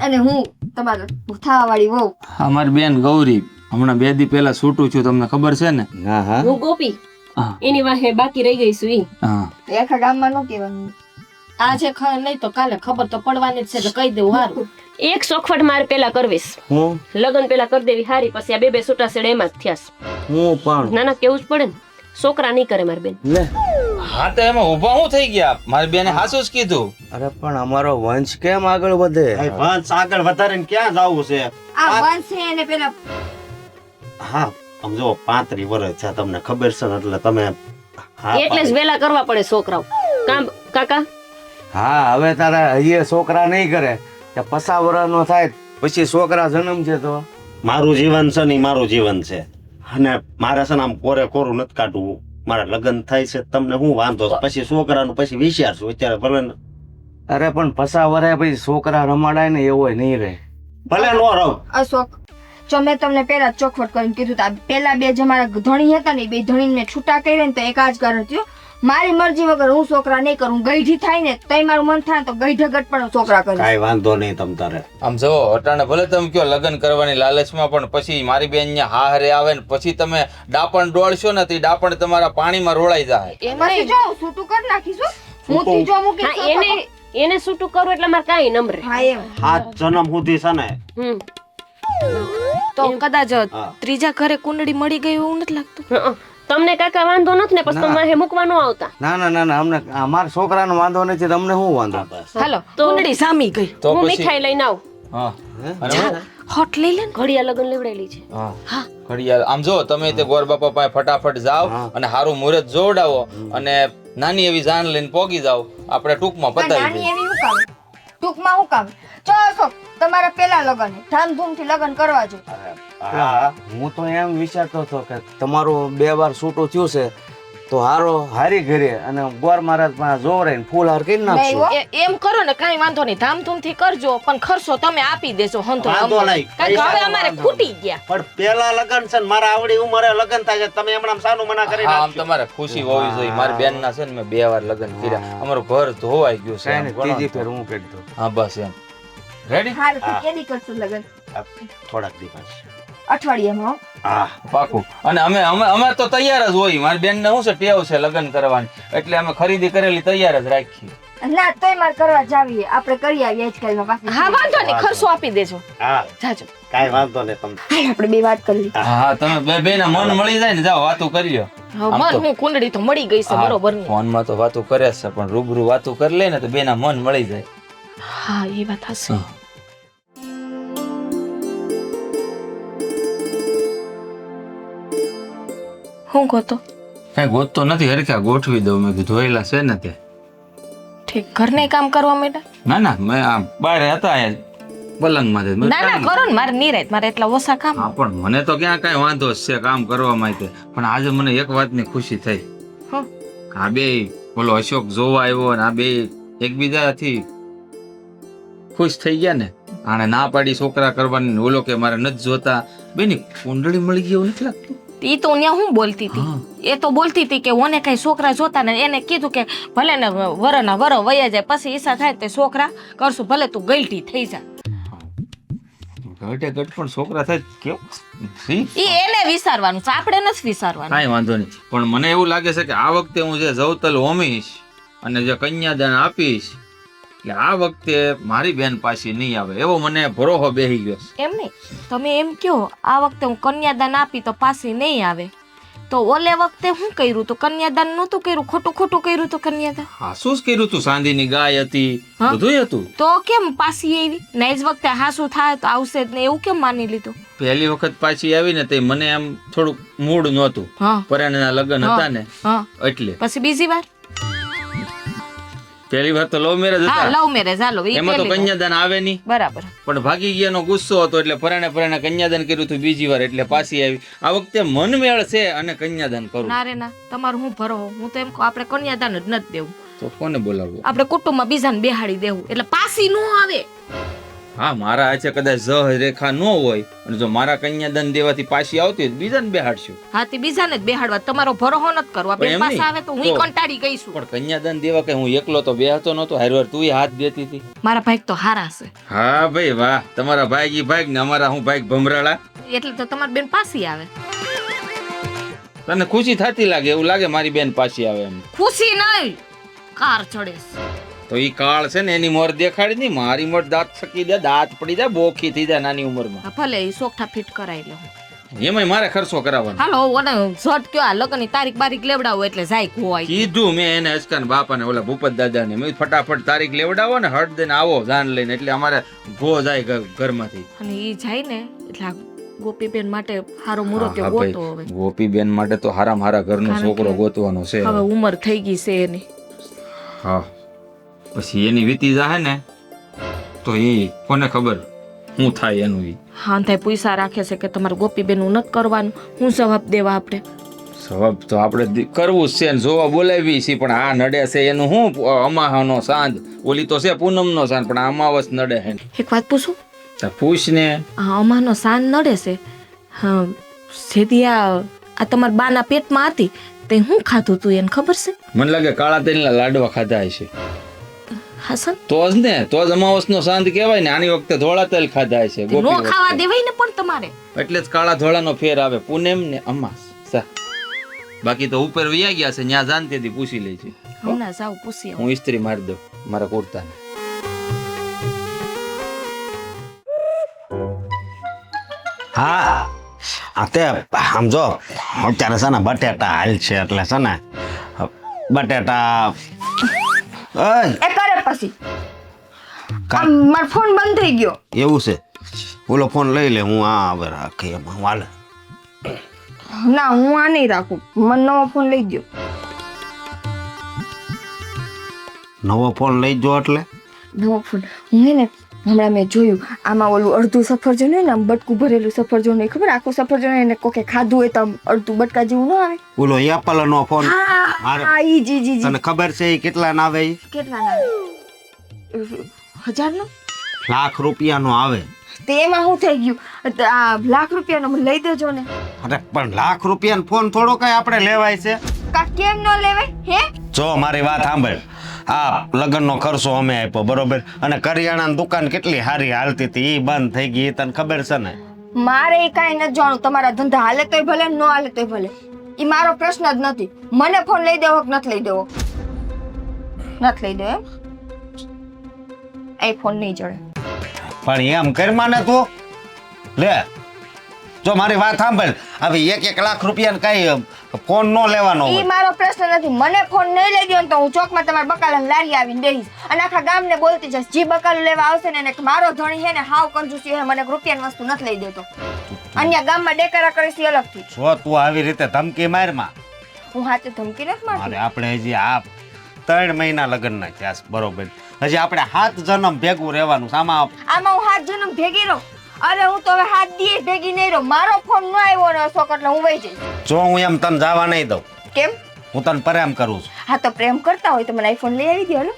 અને હું તમારો થવા વાળી વહુ. હા મારી બેન ગૌરી હમણાં 2 દી પહેલા છૂટું છું તમને ખબર છે ને? હા હા હું ગોપી હા એની વાહે બાકી રહી ગઈ છું ઈ હા આખા ગામમાં ન કહેવાનું. આજે નહીં તો કાલે ખબર તો પડવાની જ છે તો કહી દેવું હારું. એક સોખવટ મારે પેલા કરવીશ હું લગ્ન પેલા કરી દેવી હારી પછી આ બે છૂટા છેડા એમાં જ થયાસ હું પણ ના ના કેવું જ પડે ને છોકરા નહીં કરે મારી બેન લે. હા તો એમાં ઊભા શું થઈ ગયા? મારી બેને હાસું જ કીધું. અરે પણ અમારો વંશ કેમ આગળ વધે? વંશ આગળ વધારીને ક્યાં જવું છે? આ વંશ છે એને પેલા હા આમ જો 35 વર્ષ છે તમને ખબર છે ને એટલે તમે હા એટલે જ વેલા કરવા પડે છોકરાઓ કામ કાકા હા હવે તારા હજી છોકરા નહીં કરે કે 50 વર્ષનો થાય પછી છોકરા જન્મ છે તો મારું જીવન છે ને ઈ મારું જીવન છે અને મારે છે ને આમ કોરે કોરું નથી કાઢવું મારા લગ્ન થાય છે તમને શું વાંધો છે? પછી છોકરાનું પછી વિચારશું અત્યારે ભલે ને અરે પણ 50 વર્ષ પછી છોકરા રમાડાય ને એવો નહીં રહે. ભલે નો રહો અશોક જો મેં તમને પેલા જ ચોખવટ કરીને કીધું તા પેલા બે જે મારા ધણી હતા ને બે ધણીને મેં છૂટા કર્યા ને તો એક આ જ કારણ થયું મારી મરજી વગર હું છોકરા નહીં કરું ગઈઢી થાય ને તઈ મારું મન થાય તો ગઈઢગટ પણ છોકરા કરીશ. કાંઈ વાંધો નહીં તમ તારે આમ જો અટાણે ભલે તમે કયો લગ્ન કરવાની લાલચમાં પણ પછી મારી બેન અહીંયા હારે આવે ને પછી તમે ડાપણ ડોળશો ને તો ઈ ડાપણ તમારા પાણીમાં રોળાઈ જાય. પછી જો છૂટું કરી નાખીશું હું ત્રીજો મૂકી હા એને છૂટું કરું એટલે મારે કાંઈ નંબરે હા એમ 7 જન્મ સુધી છે ને તો કદાચ ત્રીજા ઘરે કુંડળી મળી ગઈ એવું નથી લાગતું. હં. તમને કાકા વાંધો નથી ને પછી તમે વાહે મૂકવા ન આવતા ના ના ના ના અમને અમારા છોકરાનો વાંધો નથી તો અમને શું વાંધો? હાલો કુંડળી સામી ગઈ. તો હું પછી મીઠાઈ લઈને આવું હા અને હોટ લઈ લે ને. ઘડિયા લગન લેવડાયેલી છે હા ઘડિયાળ આમ જો તમે તે ગોર બાપા પાસે ફટાફટ જાઓ અને હારું મુહૂર્ત જોવડાવો અને નાની એવી જાન લઈને પોગી જાઓ આપણે ટૂંકમાં પણ પતાવી નાની દઈએ. એવી હું કામ ટૂંકમાં હું કામ જો અશોક તમારા પેલા લગ્ન ધામધૂમથી લગ્ન કરવા જોઈએ. હા હું તો એમ વિચારતો હતો કે તમારું 2 વાર છૂટું થયું છે તો હારી ઘરે અને ગોર મહારાજ પાસે જોવરાઈને ફૂલ હાર કરી નહીં નાખશું. હો. એમ કરો ને કાંઈ વાંધો નહીં ધામધૂમથી કરજો પણ ખર્ચો તમે આપી દેજો હંતો વાંધો નહીં. કારણ કે હવે અમારે ખૂટી ગયા. પણ પેલા લગ્ન છે ને મારા આવડી ઉંમરે લગ્ન થાય છે તમે હમણાં સાનું મના કરી હા આમ નાખજો. તમારે ખુશી હોવી જોઈએ. મારી બેન ના છે ને મેં 2 વાર લગ્ન કર્યા અમારું ઘર ધોવાઈ ગયું છે કાંઈ એમ નહીં, ગણો ત્રીજી તો. ફેર હું કરી દઉં. હા બસ એમ રેડી હારું તો કેદી કરશું લગ્ન થોડાક દિવસ અઠવાડિયામાં હો. હા પાકું. અને અમે અમે અમે તો તૈયાર જ હોય. મારી બેન ને શું છે ટેવ છે લગ્ન કરવાની એટલે અમે ખરીદી કરેલી તૈયાર જ રાખી. ના તોય મારે કરવા જાવીએ આપણે કરી આવીએ આજકાલમાં પાછી. હા વાંધો નહીં ખર્ચો આપી દેજો હા જાજો. કાંઈ વાંધો નહીં તમે હાલ આપણે બે વાત કરી લઈએ. હા તમે બે ના મન મળી જાય ને જાઓ વાતું કરી લ્યો. હવે મન હું કુંડળી તો મળી ગઈ છે બરોબર ની. ફોનમાં તો વાતું કરે છે પણ રૂબરૂ વાતું કરી લે ને તો બે ના મન મળી જાય. હા એ વાત હશે. હું ગોતો કઈ ગોતતો નથી હરખ્યા ગોઠવી દઉં મેં કીધું ધોયેલા છે ને તે. ઠીક ઘરને કામ કરવા માંડ્યા. ના ના મેં આમ બહાર હતા પલંગમાં જ. ના ના કરો ને મારે નિરાત મારે એટલા ઓછા કામ. હા પણ મને તો ક્યાં કઈ વાંધો જ છે કામ કરવામાં તે પણ આજે મને એક વાતની ખુશી થઈ. હં. આ બે બોલો અશોક જોવા આવ્યો ને આ બે એકબીજાથી ખુશ થઈ ગયા ને આને ના પાડી છોકરા કરવાની, ઓલો કે મારે નથી જોતા. બેની કુંડળી મળી ગઈ એવું નથી લાગતું? ઈ તો ત્યાં હું બોલતી હતી, એ તો બોલતી હતી કે ઓને કઈ છોકરા જોતા ને એને કીધું કે ભલે ને વરના વરો વયા જાય પછી ઈચ્છા થાય તે છોકરા કરશું, ભલે તું ગલટી થઈ જા. ઘટે ઘટ પણ છોકરા થાય કેવું ઈ એને વિચારવાનું છે, આપણે નથી વિચારવાનું. કાંઈ વાંધો નહીં, પણ મને એવું લાગે છે કે આ વખતે હું જે જવતલ હોમીશ અને જે કન્યાદાન આપીશ એટલે આ વખતે મારી બેન પાછી નહીં આવે એવો મને ભરોસો બેહી ગયો છે. એમ નહીં, તમે એમ કહો આ વખતે હું કન્યાદાન આપી તો પાછી નહીં આવે, તો ઓલે વખતે શું કર્યું તો કન્યાદાન નહોતું કર્યું, ખોટું ખોટું કર્યું તો કન્યાદાન. હાસુ જ કર્યું તું, ચાંદીની ગાય હતી, હા? બધું હતું. તો કેમ પાછી આવી ને? જ વખતે હાસું થાય તો આવશે જ ને એવું કેમ માની લીધું? પહેલી વખત પાછી આવી ને તે મને એમ થોડુંક મૂડ નહોતું, હા પરાણના લગ્ન હતા ને હા, એટલે. પછી બીજી વાર પહેલી વાર તો લવ મેરેજ હા હતા, લવ મેરેજ, હાલો ઈ એમાં તો પહેલી વાર. કન્યાદાન આવે નહીં, બરાબર. પણ ભાગી ગયાનો ગુસ્સો હતો એટલે પરાણે કન્યાદાન કર્યું હતું બીજી વાર એટલે પાછી આવી. આ વખતે મન મેળ છે અને કન્યાદાન કરું. ના રે ના, તમારું હું ભરો, હું તો એમ કહું આપણે કન્યાદાન જ નથી દેવું, તો કોને બોલાવવું? આપણે કુટુંબમાં બીજાને બેહાડી દેવું એટલે પાછી નો આવે. હા, મારા હાથે કદાચ જ રેખા ન હોય અને જો મારા કન્યાદાન દેવાથી પાછી આવતી હોય તો બીજાને બેહાડશું. હા તે બીજાને જ બેહાડવા, તમારો ભરોહો નથી કરવા. પણ બેન એમ પાસે નહીં. આવે તો હું તો- કંટાળી ગઈ છું. પણ કન્યાદાન દેવા કે હું એકલો તો બેહતો નતો, હારવાર તું હાથ દેતી હતી. મારા ભાઈ તો હારા છે હા ભાઈ વાહ, તમારા ભાઈ ભાઈ ને અમારા હું ભાઈ ભમરાળા. એટલે તો તમારી બેન પાછી આવે. તને ખુશી થતી લાગે, એવું લાગે મારી બેન પાછી આવે એમ. ખુશી નહીં, કાર ચડે. તો ઈ કાળ છે ને એની મોર દેખાડી નહીં, મારી મોર દાંત સકી દે, દાંત પડી જાય, બોખી થઈ જાય નાની ઉંમરમાં. હા ભલે ઈ સોગઠા ફિટ કરાવી લઉં. એમાંય મારે ખર્ચો કરાવવાનો. હાલો ઓને ઝટ કયો આ લગ્નની તારીખ બારીખ લેવડાવો એટલે જાય ગોવાઈ. કીધું મેં એને અચકાન બાપાને ઓલા ભૂપત દાદાને, મેં કીધું ફટાફટ તારીખ લેવડાવો ને હટ દઈને આવો જાન લઈને, એટલે અમારે ગો જાય ઘરમાંથી. અને ઈ જાય ને એટલે આ ગોપીબેન માટે હારો મુહૂર્ત હા ગોતો હવે. ભાઈ, ગોપીબેન માટે તો હારામાં હારા ઘરનો કારણ છોકરો કે ગોતવાનો છે. હવે ઉંમર થઈ ગઈ છે એની. હા, પછી એની વીતી જાહે ને તો એ કોને ખબર શું થાય એનું. ઈ હા થાય પૈસા રાખે છે કે તમારે ગોપીબેન નું નથી કરવાનું, હું જવાબ દેવા આપણે? સવાબ તો આપણે કરવું જ છે ને જોવા બોલાવી છે, પણ આ નડે છે એનું શું? અમાહાનો સાંજ, ઓલી તો છે પૂનમનો સાંજ, પણ આ અમાવસ નડે છે. એક વાત પૂછું? તો પૂછ ને. આ અમાનો સાંજ નડે છે. હા સીધી આ તમારા બાના પેટમાં હતી તે હું ખાધું તું એને ખબર છે? મને લાગે કાળા તેલના લાડવા ખાધા હશે. હાસન તો જ ને, તો જ અમાવસનો સાંજ કહેવાય ને. આની વખતે ધોળા તેલ ખાધા હશે નો ગોપી ખાવા વખતે. દેવાય ને પણ તમારે. એટલે જ કાળા ધોળાનો ફેર આવે, પૂનમ ને અમાસ. બાકી તો ઉપર વયા ગયા છે, ત્યાં જાનતી પૂછી લે છે. હમણાં જાવ પૂછી આવું. હું ઇસ્ત્રી મારી દઉં મારા કુર્તાને. હા આ તે આમ જો અત્યારે છે ને બટેટા હાલ છે એટલે છે ને બટેટા એ કરે પછી આ મારો ફોન બંધ થઈ ગયો. એવું છે, ઓલો ફોન લઈ લે, હું આ હવે રાખી એમાં વાલે. ના હું આ નહીં રાખું, મને નવો ફોન લઈ ગયો. નવો ફોન લઈ જો એટલે નવો ફોન હું હે ને હમણાં મેં જોયું આમાં ઓલું અડધું સફરજન હોય ને આમ બટકું ભરેલું સફરજન હોય, ખબર આખું સફરજન હોય ને કોકે ખાધું હોય તો આમ અડધું બટકા જેવું ન આવે. ઓલો એપલ નો ફોન મારે હા ઈ જી જી જી. તને ખબર છે એ કેટલા ના આવે? ઈ કેટલા ના આવે? 1000 નો? લાખ રૂપિયાનો આવે. તે એમાં શું થઈ ગયું? આ લાખ રૂપિયાનો મને લઈ દેજો ને. અરે પણ લાખ રૂપિયાનો ફોન થોડો કઈ આપણે લેવાય છે? કા કેમ ન લેવાય હે? જો મારી વાત સાંભળ, આ લગ્નનો ખર્ચો અમે આપ્યો બરોબર, અને કરિયાણાની દુકાન કેટલી સારી હાલતી હતી એ બંધ થઈ ગઈ, તને ખબર છે ને? મારે એ કાંઈ નથી જાણવું, તમારા ધંધા હાલે તોય ભલે ન હાલે તોય ભલે, એ મારો પ્રશ્ન જ નથી. મને ફોન લઈ દેવો કે નથી લઈ દેવો? નથી લઈ દેવો એમ? એ ફોન નહીં જડે. પણ એમ કરમાં ને તું લે, જો મારી વાત સાંભળ, હવે 1 લાખ રૂપિયા કઈ ફોન નો લેવાનો એ હોય. મારો પ્રશ્ન નથી. મને ફોન નહીં લઈ દો ને તો હું ચોકમાં તમારા બકાલાને લારી આવીને બેહીશ અને આખા ગામને બોલતી જઈશ, જે બકાલું લેવા આવશે ને એને મારો ધણી છે ને હાવ કંજૂસી છે, મને રૂપિયાની વસ્તુ નથી લઈ દેતો. અન્ય ગામમાં ડેકરા કરીશ એ અલગથી. જો તું આવી રીતે ધમકી મારમાં, હું હાથે ધમકી નથી મારતી. અરે આપણે હજી આ 3 મહિના લગ્ન ના થયા છે બરોબર, હજી આપણે 7 જન્મ ભેગું રહેવાનું છે. આમાં હું 7 જન્મ ભેગી રહું? અરે હું તો હવે 7 દિવસ ભેગી નહીં રહું. મારો ફોન ન આવ્યો ને અશોક એટલે હું વહી જઈશ. જો હું એમ તને જવા નહીં દઉં, કેમ? હું તને પ્રેમ કરું છું. હા તો પ્રેમ કરતા હોય તો મને આઈફોન લઈ આવી દો. હાલો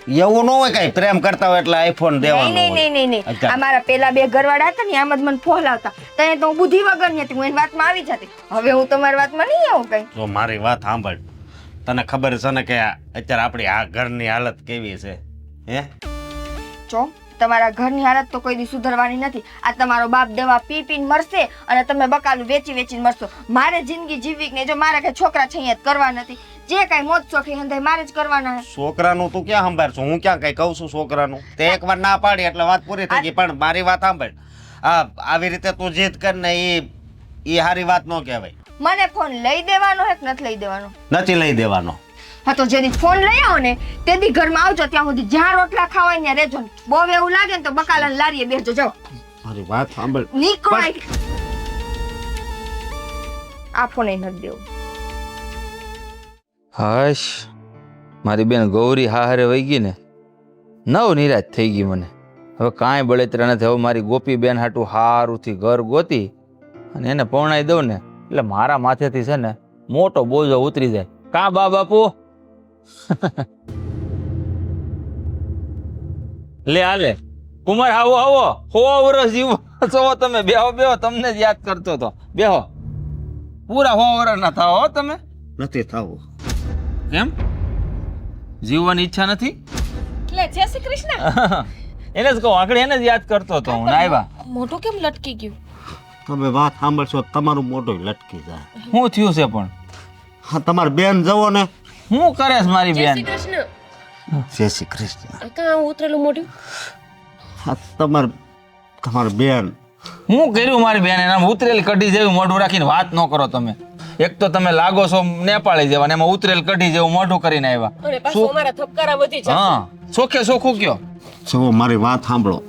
એવું ન હોય કઈ પ્રેમ કરતા હોય એટલે આઈફોન દેવાનો નહીં નહીં નહીં નહીં અચ્છા. આ મારા પેલા બે ઘરવાળા હતા ને આમ જ મને ફોલાવતા તને તો હું બુદ્ધિ વગરની હતી હું એની વાતમાં આવી જતી હવે હું તમારી વાતમાં નહીં આવું કઈ જો મારી વાત સાંભળ તને ખબર છે ને કે અત્યારે આપણી આ ઘરની હાલત કેવી છે હે જો તમારા ઘરની હાલત તો કોઈ દી સુધરવાની નથી આ તમારો બાપ દવા પી પીને મરશે અને તમે બકાલું વેચી વેચીને મરશો મારે જિંદગી જીવવી કે નહીં જો મારા કઈ છોકરા છે અહીંયા જ કરવા નથી જે કઈ મોજ શોખ એ હંધાઈ મારે જ કરવાના છે. છોકરાનું તું ક્યાં સંભાળશો હું ક્યાં કઈ કહું છું છોકરાનું તે એકવાર ના પાડી એટલે વાત પૂરી થઈ ગઈ પણ મારી વાત સાંભળ આવી રીતે તું જીદ કર ને એ સારી વાત ન કહેવાય મને ફોન લઈ દેવાનો હે કે નથી લઈ દેવાનો નથી લઈ દેવાનો હા તો જેથી ફોન લઈ આવો ને તેથી ઘરમાં આવજો ત્યાં સુધી જ્યાં રોટલા ખાવાય ત્યાં રહેજો ને. બહુ એવું લાગે ને તો બકાલા લારીએ બેસજો જાઓ મારી વાત સાંભળ નીકળો આ ફોન નથી દેવો હાશ મારી બેન ગૌરી હારે વહી ગઈ ને નવ નિરાશ થઈ ગઈ મને હવે કાંઈ બળેતરા નથી હવે મારી ગોપી બેન હાટું હારુંથી ઘર ગોતી અને એને પૌણાઈ દઉં ને એટલે મારા માથેથી છે ને મોટો બોજો ઉતરી જાય કા બા બાપુ લે આલે કુમાર આવો આવો 100 વર્ષ જીવો છો તમે બેહો બેહો તમને જ યાદ કરતો હતો બેહો પૂરા 100 વર્ષ ના થાઓ હો તમે નથી થવું કેમ જીવવાની ઈચ્છા નથી એટલે જય શ્રી કૃષ્ણ એને જ કહું આખડી એને જ યાદ કરતો હતો હું આવ્યા મોઢું કેમ લટકી ગયું તમે વાત સાંભળશો તમારું મોઢું લટકી જાય શું થયું છે પણ હા તમારી બેન જવો ને શું કરે છે મારી જય બેન શ્રી કૃષ્ણ જય શ્રી કૃષ્ણ આ કાં ઉતરેલું મોઢું હા તમારી બેન હું કર્યું મારી બેન એના ઉતરેલ કઢી જેવું મોઢું રાખીને વાત ન કરો તમે એક તો તમે લાગો છો નેપાળી જેવા ને એમાં ઉતરેલ કઢી જેવું મોઢું કરીને આવ્યા અને પાછું અમારા થપકારા વધી જશે હા ચોખ્ખે ચોખ્ખું કયો જો મારી વાત સાંભળો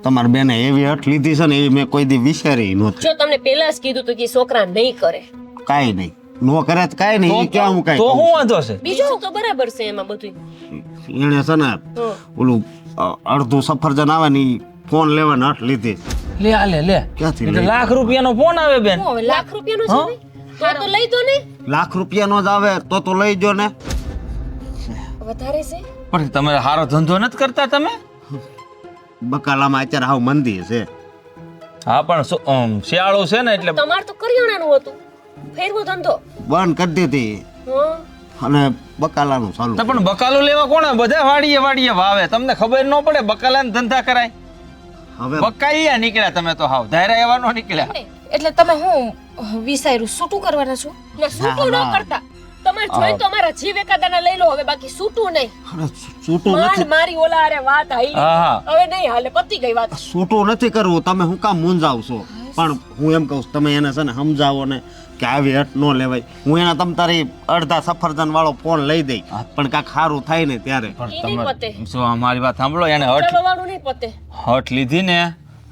તમારી બેને એવી હઠ લીધી છે ને એવી મેં કોઈ દી વિચારી નહોતી જો તમને પહેલા જ કીધું હતું કે છોકરા નહીં કરે કાંઈ નહીં નો કરે તો કાંઈ નહીં એ ક્યાં હું કાંઈ તો કહું. શું વાંધો છે બીજું તો બરાબર છે એમાં બધું એણે છે ને ઓલું અડધું સફરજન આવે ને ઈ ફોન લેવાની હઠ લીધી લે આ લે લે ક્યાંથી એટલે લઈ? લાખ રૂપિયાનો ફોન આવે બેન હું હવે લાખ રૂપિયાનો છે તો લઈ દો ને લાખ રૂપિયાનો જ આવે તો લઈ જો ને વધારે છે પણ તમે સારો ધંધો નથી કરતા તમે બકાલામાં અત્યારે હાવ મંદી છે હા પણ શિયાળો છે ને એટલે તમારે તો કરિયાણાનું હતું ફેરવો ધંધો બંધ કરી દીધી હા અને બકાલાનું ચાલુ તો પણ બકાલું લેવા કોણે બધા વાડીએ વાડીએ વાવે તમને ખબર ન પડે બકાલાના ધંધા કરાય હવે બકાઈયા નીકળ્યા તમે તો હાવ ધાયરા એવા નો નીકળ્યા એટલે તમે હું વિચાર્યું સૂટું કરવાના છો ના સૂટું ન કરતા તમારે જોઈ તો અમારા જીવ એકાદાના લઈ લો હવે બાકી સૂટું નહીં અરે છૂટું માંડ નથી મારી ઓલા અરે વાત હાલી હા હવે નહીં હાલે પતી ગઈ વાત છૂટું નથી કરવું તમે હું કામ મૂંઝાવશો પણ હું એમ કહું છું, તમે એને છે ને સમજાવો ને કે આવી હટ ન લેવાય હું એને તમ તારી અડધા સફરજન વાળો ફોન લઈ દઈ પણ કાંઈક સારું થાય ને ત્યારે ઈ નહીં પતે જો અમારી વાત સાંભળો એને હઠ ચલો વાળું નહીં પતે હઠ લીધી ને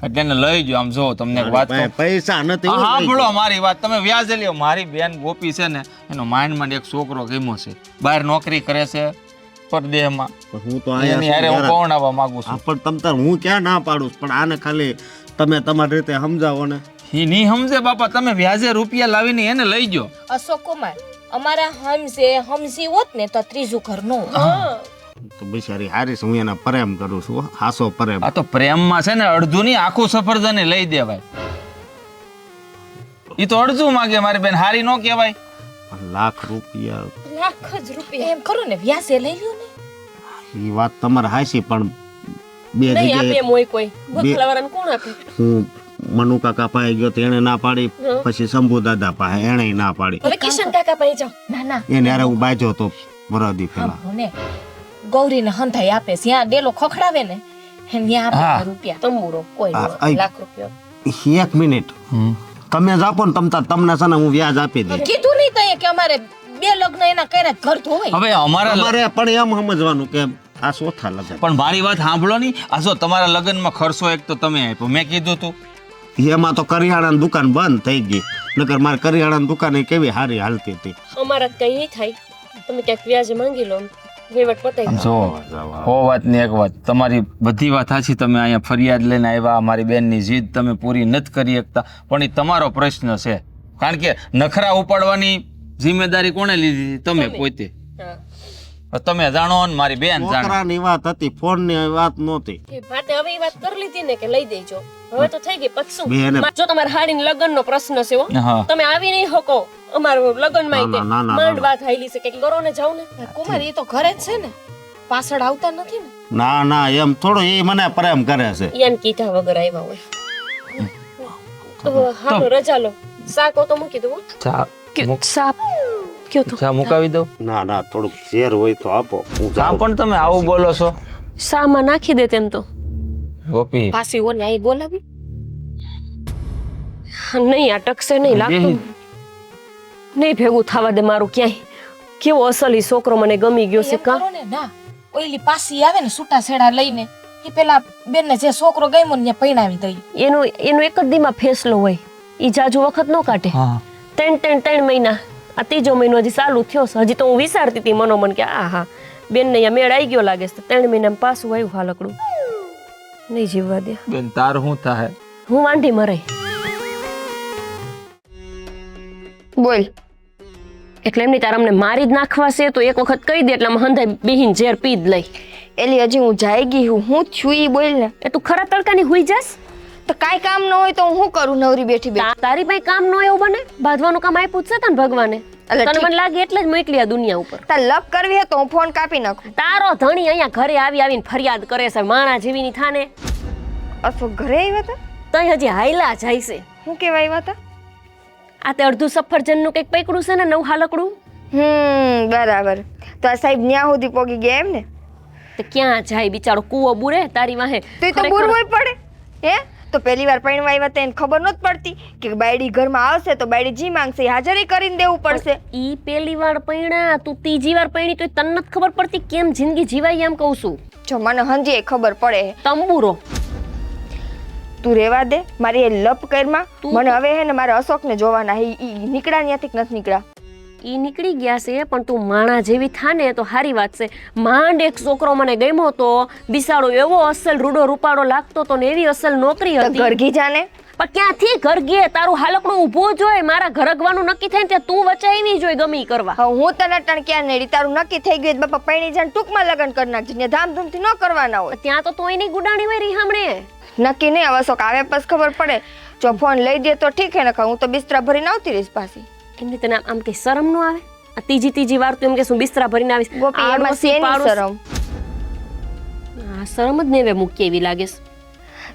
એટલે એને લઈ જો આમ જો તમને એક વાત કહું પૈસા નથી હું લઈ સાંભળો મારી વાત તમે વ્યાજે લ્યો મારી બેન ગોપી છે ને એનો માઇન્ડમાં એક છોકરો ગમ્યો છે બહાર નોકરી કરે છે પરદેહમાં જાઉં. હું તો એની હારે હું અહીંયા પૌણાવવા માંગુ છું પણ તમ તાર હું ક્યાં ના પાડું છું? પણ આને ખાલી તમે તમારી રીતે સમજાવો ને એ નહીં સમજે બાપા તમે વ્યાજે રૂપિયા લાવીને એને લઈ જો અશોક કુમાર અમારા હમસી હોત ને તો ત્રીજું ઘર નું તો બિચારી હારી છે હું એના પ્રેમ કરું છું હાસો પ્રેમ આ તો પ્રેમમાં છે ને અડધું ની આખું સફરજન લઈ દેવાય ઈ તો અડધું માંગે મારી બેન હારી નો કહેવાય પણ લાખ રૂપિયા લાખ જ રૂપિયા એમ કરો ને વ્યાસે લઈ લ્યો ને એ વાત તમારે હાચી પણ બે નહીં આપે જગ્યાએ એમ હોય કોઈ બખલાવાળાને કોણ આપે હું મનુ કાકા પાસે ગયો તો એને ના પાડી પછી શંભુ દાદા પાસે એને ના પાડી હવે કિશન કાકા પાસે જાઓ ના ના એને હારે હું બાજ્યો તો વરદી પેલા ને ગૌરીને હંધાઈ આપે જ્યાં ડેલો ખખડાવે ને ત્યાં હા. આપે રૂપિયા તંબુરો કોઈ આ, નો આઈ. લાખ રૂપિયા એક મિનિટ તમે જ આપો ને તમને છે ને હું વ્યાજ આપી દઈ કીધું નહીં તઈએ કે અમારે બે લગ્ન એના કર્યા જ ઘર ધોવાય હવે અમારા તમારે પણ એમ સમજવાનું કે આ ચોથા લગન પણ મારી વાત સાંભળો ની આ જો તમારા લગ્નમાં ખર્ચો એક તો તમે આપ્યો મેં કીધું તું એમાં તો કરિયાણાની દુકાન બંધ થઈ ગઈ નકર મારે કરિયાણાની દુકાન કેવી સારી હાલતી હતી અમારા કઈ નહીં થાય તમે ક્યાંક વ્યાજે માંગી લો વહીવટ પતાઈ જો હો વાત ને એક વાત તમારી બધી વાત સાચી તમે અહીંયા ફરિયાદ લઈને આવ્યા મારી બેનની જીદ તમે પૂરી નથી કરી શકતા પણ એ તમારો પ્રશ્ન છે કારણ કે નખરા ઉપાડવાની જિમ્મેદારી કોણે લીધી તમે પોતે હા તમે જાણો ને મારી બેન જાણે. છોકરાની વાત હતી, ફોનની વાત નહોતી. એ માટે હવે એ વાત કરી લીધી ને કે લઈ દેજો. હવે તો થઈ ગઈ પછી બેન. શું? જો તમારે હાડીને લગ્નનો પ્રશ્ન છે હો, હા. તમે આવી નહીં શકો અમારું લગ્નમાં ના, ના, ના, માંડ ના. વાત હાઈલી છે કે કરો ને જાવ ને. કુમાર એ તો ઘરે જ છે ને, પાછળ આવતા નથી ને. ના ના એમ થોડું, એ મને પ્રેમ કરે છે. યાન કીધા વગર આવ્યા હોય તો હાલો રજા લો. શાકો તો મૂકી દઉં હો. સાપ કયો તો ચા મુકાવી દો. ના ના થોડુંક ઝેર હોય તો આપો, હું ચા જાઉં. પણ તમે આવું બોલો છો શામાં નાખી દે તેમ તો ગોપી. પાછી ઓને અહીં બોલાવી. નહીં આ ટકશે નહીં લાગતું નહીં ભેગું થવા દે મારું ક્યાંય. કેવો અસલ ઈ છોકરો મને ગમી ગયો છે એમ કા. કરો ને, ના ઓઈલી પાછી આવે ને છૂટા છેડા લઈને, એ પેલા બેનને જે છોકરો ગમ્યો ને ત્યાં પૈણાવી દઈ. એનો એક જ દીમાં ફેસલો હોય. ઈ જાજુ વખત ન કાઢે. હા. ત્રણ મહિના. આ ત્રીજો મહિનો હજી ચાલુ થયો છે. હજી તો હું વિચારતી હતી મનોમન કે આ હા બેન ને મેળ આવી ગયો લાગે છે. 3 મહિનામાં પાછું આવ્યું હાલકડું. નહીં જીવવા દે. બેન તાર શું થાય? હું વાંઢી મરાઈ. બોલ. એટલે એમની તાર અમને મારી જ નાખવા છે તો એક વખત કહી દે એટલે આમ હંધાઈ બેહીન ઝેર પી જ લઈ. એલી હજી હું જાઈ ગઈ હું છું ઈ બોલ ને. એ તું ખરા તડકાની હુઈ જાસ? તો કાંઈ કામ ન હોય તો હું શું કરું નવરી બેઠી બેઠી? તારી પાસે કામ ન એવું બને? બાંધવાનું કામ આપ્યું જ છે તને ભગવાને. એટલે તને ઠીક. મને લાગે એટલે જ મોકલી આ દુનિયા ઉપર. તાર લપ કરવી હોય તો હું ફોન કાપી નાખું. તારો ધણી અહીંયા ઘરે આવીને ફરિયાદ કરે છે માણા જેવીની થાને. અથવા ઘરે આવ્યા હતા? તઈ હજી હાયલા જાય છે. શું કહેવા આવ્યા હતા? આ તે અડધું સફરજનનું કંઈક પકડું છે ને નવ હાલકડું. બરાબર. તો આ સાહેબ ન્યા સુધી પોગી ગયા એમ ને? તે ક્યાં જાય બિચારો કૂવો બુરે તારી વાહે. તો એ તો બુરવું પડે હે. તો પહેલી વાર પૈણવા આવ્યા તો એને ખબર નહોતી પડતી કે બાયડી ઘરમાં આવશે તો બાયડી જી માંગશે એ હાજરી કરીને દેવું પડશે. ઈ પહેલી વાર પૈણા તું ત્રીજી વાર પૈણી તો તને નથી ખબર પડતી કેમ જિંદગી જીવાય એમ કહું છું. જો મને હંજી ખબર પડે. તંબુરો તું રેવા દે મારી એ લપ કરમાં. તું મને હવે હે ને મારા અશોકને જોવાના ઈ નીકળ્યા ત્યાંથી નથી નીકળ્યા. ઈ નીકળી ગયા છે પણ તું માણા જેવી થાને તો હારી વાત છે. માંડ એક છોકરો મને ગમ્યો તો બિસાડો એવો અસલ રૂડો રૂપાડો લાગતો તો ને એવી અસલ નોકરી તો હતી. ગરગી જાને. પણ ક્યાંથી ઘર ગે તારું હાલકડું ઊભું જોય મારા ઘર અગવાનું નક્કી થાય ને ત્યાં તું વચાઈ નહીં જોઈ ગમી કરવા. હવે હું તને ટણ ક્યાં નેડી તારું નક્કી થઈ ગયું બાપા પૈણી જાને ટૂંકમાં લગ્ન કરી નાખજે ને ધામધૂમથી ન કરવાના હોય. ત્યાં તો તોય નહીં ગુડાણી હોય રહી હમણે. નક્કી નહીં હવે અશોક આવે પછી ખબર પડે. જો ફોન લઈ દે તો ઠીક હે ને હું તો બિસ્તરા ભરીને આવતી રહીશ પાછી. એમની તને આમ કઈ શરમ ન આવે? આ ત્રીજી વાર તું એમ કે શું બિસ્તરા ભરીને આવીશ? ગોપી એમાં આડોશી, શેની પાડોશી. શરમ? હા શરમ જ નેવે મૂકી એવી લાગે છે.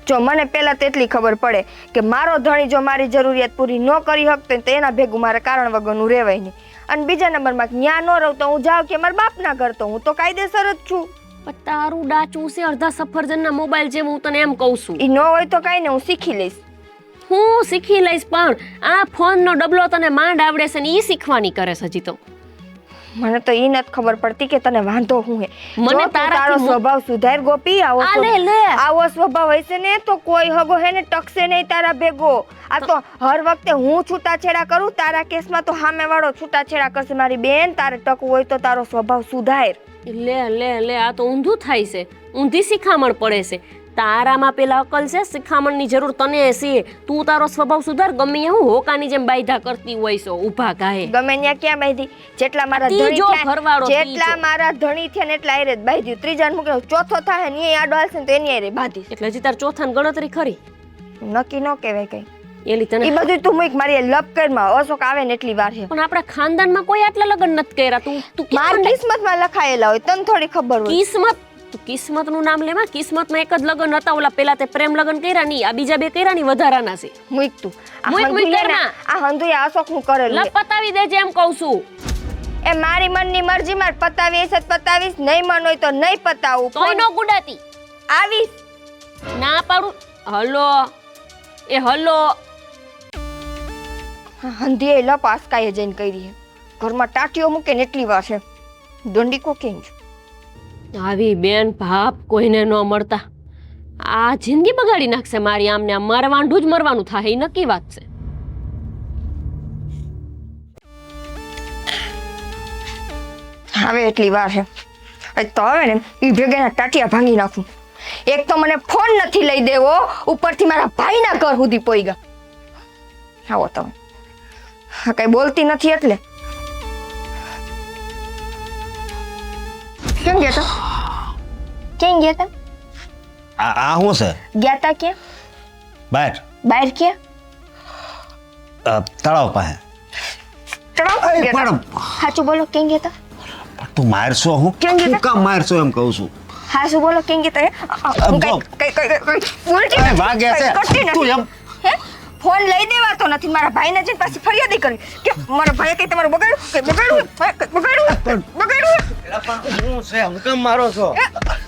જો મને પહેલા તો એટલી ખબર પડે કે મારો ધણી જો મારી જરૂરિયાત પૂરી ન કરી શકતો તો એના ભેગું મારે કારણ વગરનું રહેવાય નહીં. અને બીજા નંબરમાં ન્યા ન રહું તો હું જાઉં કે મારા બાપના ઘર તો હું તો કાયદેસર જ છું. પણ તારું ડાચું છે અડધા સફરજનના મોબાઈલ જેમ હું તને એમ કહું છું. ઈ ન હોય તો કાંઈ ને હું શીખી લઈશ. હું શીખી લઈશ પણ આ ફોનનો ડબલો તને માંડ આવડે છે ને ઈ શીખવાની કરે છે હજી તો. મને તો ઈ નથી ખબર પડતી કે તને વાંધો શું હે. મને જો તું તારાથી તારો સ્વભાવ સુધાર ગોપી. આ લે. આવો સ્વભાવ હશે ને તો કોઈ હગો હે ને ટકશે નહીં તારા ભેગો. આ તો હર વખતે હું છૂટાછેડા કરું તારા કેસમાં તો સામે વાળો છૂટાછેડા કરશે. મારી બેન તારે ટકવું હોય તો તારો સ્વભાવ સુધાર. લે આ તો ઊંધું થાય છે. ઊંધી શિખામણ પડે છે. તારામાં પેલા અકલ છે શિખામણની જરૂર તને છે. તું તારો સ્વભાવ સુધાર. ગમે હું હોકાની જેમ બાયધા કરતી હોય છો ઊભા ગાહે. ગમે ન્યા ક્યાં બાંધી? જેટલા મારા ત્રીજો ધણી થયા ઘરવાળો, જેટલા ત્રીજો. મારા ધણી થયા ને એટલા આયરે જ બાંધ્યું. ત્રીજાને મૂકે ચોથો થાય ને એ આડો હાલશે ને તો એની આયરે બાંધી. એટલે હજી તાર ચોથાની ગણતરી ખરી? નક્કી ન કહેવાય કઈ. એલી તને ઈ બધું તું મૂક મારી લપ કરમાં. અશોક આવે ને એટલી વાર છે. પણ આપણા ખાનદાનમાં કોઈ આટલા લગ્ન નથી કર્યા. તું મારી કિસ્મતમાં લખાયેલા હોય તને થોડી ખબર હોય. કિસ્મત તું કિસ્મત નું નામ લેવા. કિસ્મતમાં એક જ લગ્ન હતા. ઓલા પેલા તે પ્રેમ લગ્ન કર્યા નહીં. આ બીજા બે કર્યા નહીં વધારાના છે. મૂક તું. આ મૂક હંધુયા ઘરમાં. આ હંધુયા અશોક નું કરેલું લ પતાવી દેજે એમ કહું છું. એ મારી મનની મરજી માર પતાવીશ જ પતાવીશ. નહીં મન હોય તો નહીં પતાવું. તોય નો ગુડાતી. આવીશ. ના પાડું. હલો એ હલો. હંધીએ લપ આસકાએ જઈને કરી છે. ઘરમાં ટાટીઓ મૂકે ને એટલી વાર છે. દંડીકો કેમ છે? આવી બેન ભાપ કોઈને ન મળતા આ જિંદગી બગાડી નાખશે મારી. આમને આમ મારે વાંઢું જ મરવાનું થાય એ નક્કી વાત છે. હવે એટલી વાર છે. તો હવે ને એ ભેગાના ટાટિયા ભાંગી નાખું. એક તો મને ફોન નથી લઈ દેવો, ઉપરથી મારા ભાઈના ઘર સુધી પોઈ ગયા. આવો તમે. હા કઈ બોલતી નથી એટલે કેમ ગયા તા ક્યાં ગયા તા આ શું છે ગયા તા ક્યાં બહાર બહાર ક્યાં તળાવ પાસે ચડાવ ગયા તા? સાચું બોલો કેમ ગયા તા પણ તું મારશો હું કેમ ગયા હું કામ મારશો એમ કહું છું સાચું બોલો કેમ ગયા તા હું જો. કઈ બોલતી એ નથી. વાગે છે. કઈ કરતી નથી. તું એમ હે? ફોન લઈ દેવાતો નથી મારા ભાઈને જઈને પાછી ફરિયાદી કરી કે મારા ભાઈએ કઈ તમારું બગાડ્યું કઈ બગાડ્યું હે? કઈ બગાડ્યું બગાડ્યું એલા પણ હું છે હું કેમ મારો છો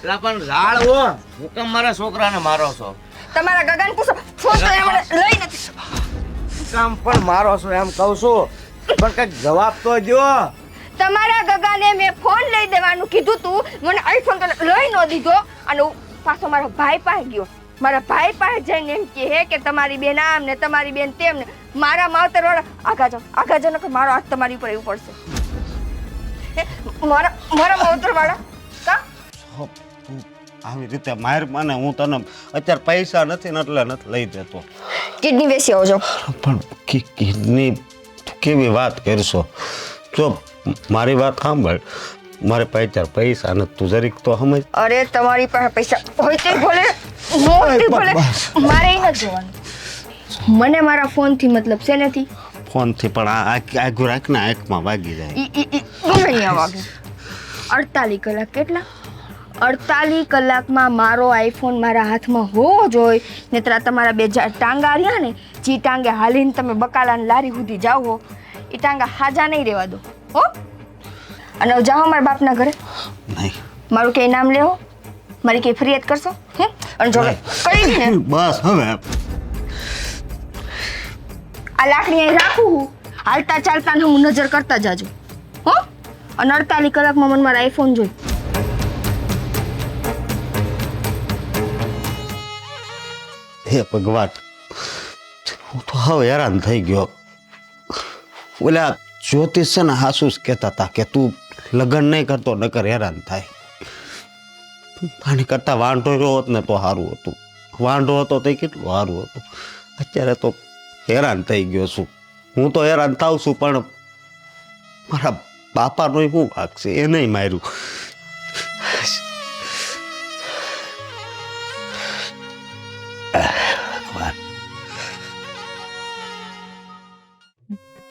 એલા પણ ઝાડ હો હું કેમ મારા છોકરાને મારો છો તમારા ગગન પૂછો ફોન તો એમણે લઈ નથી કામ પણ મારો છો એમ કહું છું પણ કઈક જવાબ તો દ્યો તમારા ગગાને મેં ફોન લઈ દેવાનું કીધું તું મને આઈફોન તો લઈ ન દીધો અને હું પાછો મારા ભાઈ પાસે ગયો મારા ભાઈ પાસે જઈને એમ કહે કે તમારી બેન આમ ને તમારી બેન તેમ ને મારા માવતર વાળા આગા જાઓ કે મારો હાથ તમારી ઉપર એવું પડશે હે? મારા માવતર વાળા કા તું આવી રીતે માર માને હું તને અત્યારે પૈસા નથી ને એટલે નથી લઈ દેતો કિડની વેસી આવજો પણ કિડની કેવી વાત કરશો જો મારી વાત સાંભળ મારે પૈસા નથી તું જરીક તો સમજ અરે તમારી પાસે પૈસા હોય તે ભલે મોટી ભલે મારે ઈ નથી જોવાનું મને મારા ફોનથી મતલબ છે નથી ફોનથી પણ આગું રાખ ને આંખમાં વાગી જાય ગમે ત્યાં વાગે 48 કલાક કેટલા 48 કલાકમાં મારો આઈફોન મારા હાથમાં હોવો જોઈએ નહીતર આ તમારા બે ટાંગા રહ્યા ને જે ટાંગે હાલીને તમે બકાલાની લારી સુધી જાઓ હો એ ટાંગા હાજા નહીં રહેવા દો હો અને હવે જાઓ મારા બાપના ઘરે નહીં મારું કંઈ નામ લેવો મારી કંઈ ફરિયાદ કરશો હે અને જો કરી ને બસ હવે આ લાકડી અહીં રાખું હું હાલતા ચાલતા ને હું નજર કરતા જાજો હો અને 48 કલાકમાં મને મારા આઈફોન જોઈ હે ભગવાન હું તો હવે હેરાન થઈ ગયો ઓલા જ્યોતિષ છે ને હાસુ જ કહેતા હતા કે તું લગ્ન નહીં કરતો નકર હેરાન થાય આની કરતાં વાંઢો રહ્યો હોત ને તો સારું હતું વાંઢો હતો તો કેટલું સારું હતું અત્યારે તો હેરાન થઈ ગયો છું હું તો હેરાન થાઉં છું પણ મારા બાપાનો શું ભાગ છે એ નહીં માર્યું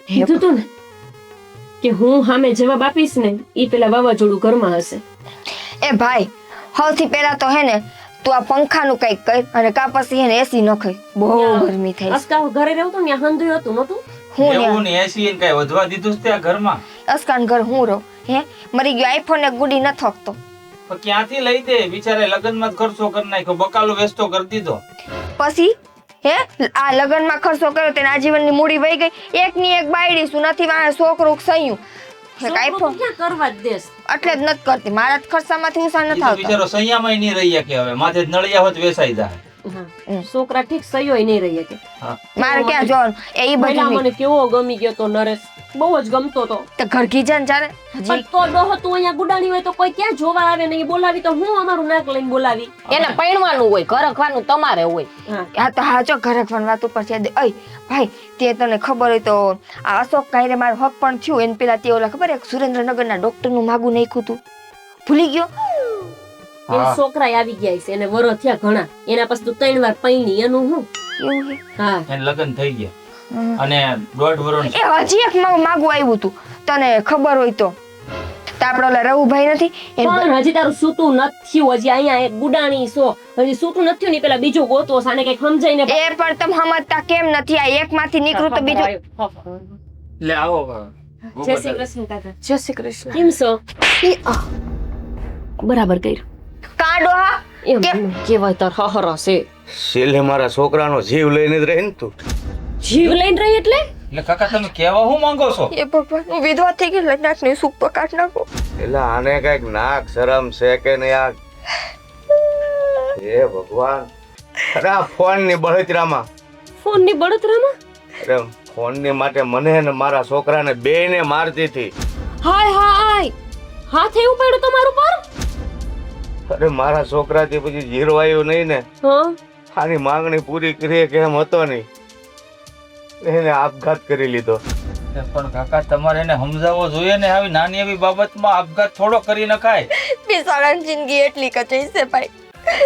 કીધું તું ને કે હું સામે જવાબ આપીશ ને એ પેલા વાવાઝોડું ઘરમાં હશે એ ભાઈ સૌથી પહેલા તો હે ને તું આ પંખાનું કંઈક કર અને કા પછી હે ને એસી ન ખાઈ બહુ ગરમી થાય છે અસ્કા ઘરે રહેવું ને હંધું હતું નતું હું એવું ને એસી ને કઈ વધવા દીધું છે ત્યાં ઘરમાં અસ્કાન ઘર હું રહું હે મરી ગયો આઈફોન એક ગુડી ન થકતો પણ ક્યાંથી લઈ દે બિચારે લગ્નમાં જ ખર્ચો કરી નાખ્યો બકાલો વેચતો કરી દીધો પછી હે આ લગ્નમાં ખર્ચો કર્યો તેને આજીવનની મૂડી વહી ગઈ એકની એક બાયડી શું નથી વાળે છોકરું સયું એક આઈફોન ક્યાં કરવા જ દેશ એટલે જ નથી કરતી મારા જ ખર્ચામાંથી ઉસા ઈ નથી તો આવતો બિચારો સૈયામાં નહીં રહી કે હવે માથે જ નળિયા હોત વેસાઈ જાય છોકરા ઠીક સહયોય નહીં રહી કે મારે ક્યાં જોવાનું એ ઈ પહેલા બધું મને કેવો ગમી ગયો તો નરેશ બહુ જ ગમતો તો તો ઘર ઘીજાન ચાલે પણ તો ડોહ તું અહીંયા ગુડાણી હોય તો કોઈ ક્યાં જોવા આવે નહીં બોલાવી તો હું અમારું નાક લઈને બોલાવી એને પૈણવાનું હોય ઘરખવાનું તમારે હોય આ તો હા જો ઘરકવાની વાત ઉપર છે અય ભાઈ તે તને ખબર હોય તો આ અશોક કાંઈ મારું હક પણ થયું એને પેલા તે ઓલા ખબર એક સુરેન્દ્રનગરના ડોક્ટરનું માગું નાખ્યું હતું ભૂલી ગયો એ છોકરા આવી ગયા છે એને વરો થયા ઘણા એના પછી તું 3 વાર પૈણી એનું હું એવું હે હા એને લગ્ન થઈ ગયા અને 1.5 વર્ષ એ હજી એક માગું આવ્યું હતું તને ખબર હોય તો આપણે ઓલા રવુભાઈ નથી પણ હજી તારું સૂતું નથી હજી અહીંયા એક ગુડાણી છો હજી સૂતું નથી ને પેલા બીજો ગોતો સાને કઈ સમજાઈને એ પણ તમે સમજતા કેમ નથી આ એકમાંથી નીકળું તો બીજું લે આવો જય શ્રી કૃષ્ણ કાકા જય શ્રી કૃષ્ણ કેમ છો બરાબર કર્યું કાંડો હા એમ કેવાય તાર હહરા છે છેલ્લે મારા છોકરાનો જીવ લઈને જ રહી ને તું જીવ લઈને રહી એટલે એટલે કાકા તમે કેવા હું માંગો છો એ ભગવાન હું વિધવા થઈ ગઈ લગ્ન ને સુખ પર કાઢ નાખો એટલે આને કઈક નાક શરમ છે કે નહીં આ હે ભગવાન અરે આ ફોન ની બળતરામાં ફોન ની બળતરામાં અરે ફોન ની માટે મને ને મારા છોકરાને બેયને મારતી હતી હાય હાય હાથે એવું પડ્યું તમારું પર અરે મારા છોકરાથી પછી જીરો આવ્યું નહીં ને હા આની માંગણી પૂરી કરી કે એમ હતો નહીં એને આપઘાત કરી લીધો પણ કાકા તમારે એને સમજાવવો જોઈએ ને આવી નાની એવી બાબતમાં આપઘાત થોડો કરી નખાય બે બિચારાની જિંદગી એટલી કચઈ છે ભાઈ.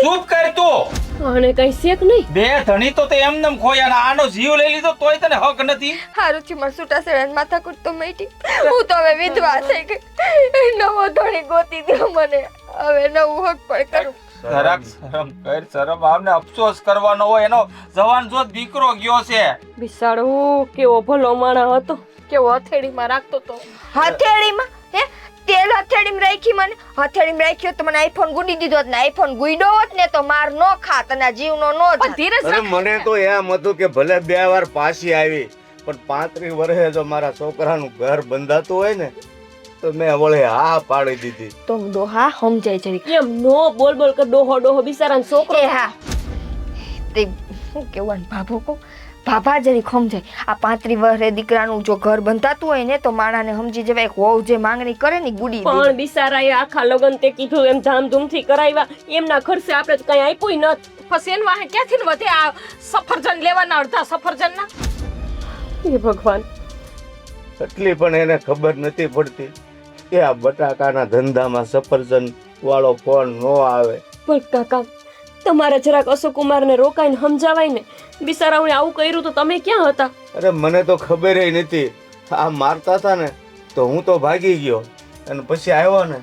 ચૂપ કર તું. આને કઈ શેક નહીં. બે ધણી તો તે એમનેમ ખોયા ને આનો જીવ લઈ લીધો તોય તને હક નથી. હારું થી મારા છૂટા છેડાની માથાકૂટ તો મટી. હું તો હવે વિધવા થઈ ગઈ. નવો ધણી ગોતી દો મને. હવે નવું હક પણ કરું. જરાક શરમ કર. શરમ આવને અફસોસ કરવાનો હોય. એનો જવાન જો દીકરો ગયો છે. બિસાડો કેવો ભલો માણા હતો, કેવો હથેળીમાં રાખતો તો. હથેળીમાં હે તેલ હથેળીમાં રાખી મને. હથેળીમાં રાખ્યો તો મને આઈફોન ગુડી દીધો હોત ને આઈફોન ગુઈડો હોત ને તો માર નો ખાત અને આ જીવનો નો પણ જાત. ધીરજ અરે મને તો એમ હતું કે ભલે 2 વાર પાછી આવી પણ 35 વર્ષે જો મારા છોકરાનું ઘર બંધાતું હોય ને તો મેં વળે હા પાડી દીધી. તો દોહા સમજાય જરી. કેમ નો બોલ બોલ કર ડોહો ડોહો બિચારાનો છોકરો. એ હા તે શું કેવું ભાભો કહું ભાભા જરી સમજાય. આ 35 વર્ષે દીકરાનું જો ઘર બંધાતું હોય ને તો માણાને સમજી જવાય કે હોવ જે માંગણી કરે ને ગુડી દે. પણ બિચારાએ આખા લગન તે કીધું એમ ધામધૂમથી કરાવ્યા. એમના ખર્ચે આપણે તો કઈ આપ્યું નથી. પછી એન વાહે ક્યાંથી વધે આ સફરજન લેવાના અડધા સફરજનના? હે ભગવાન. એટલી પણ એને ખબર નથી પડતી કે આ બટાકાના ધંધામાં સફરજન વાળો ફોન નો આવે. પણ કાકા તમારે જરાક અશોકકુમારને રોકાઈને સમજાવાય ને. બિચારાઓએ આવું કર્યું તો તમે ક્યાં હતા? અરે મને તો ખબર નથી. આ મારતા હતા ને તો હું તો ભાગી ગયો અને પછી આવ્યો ને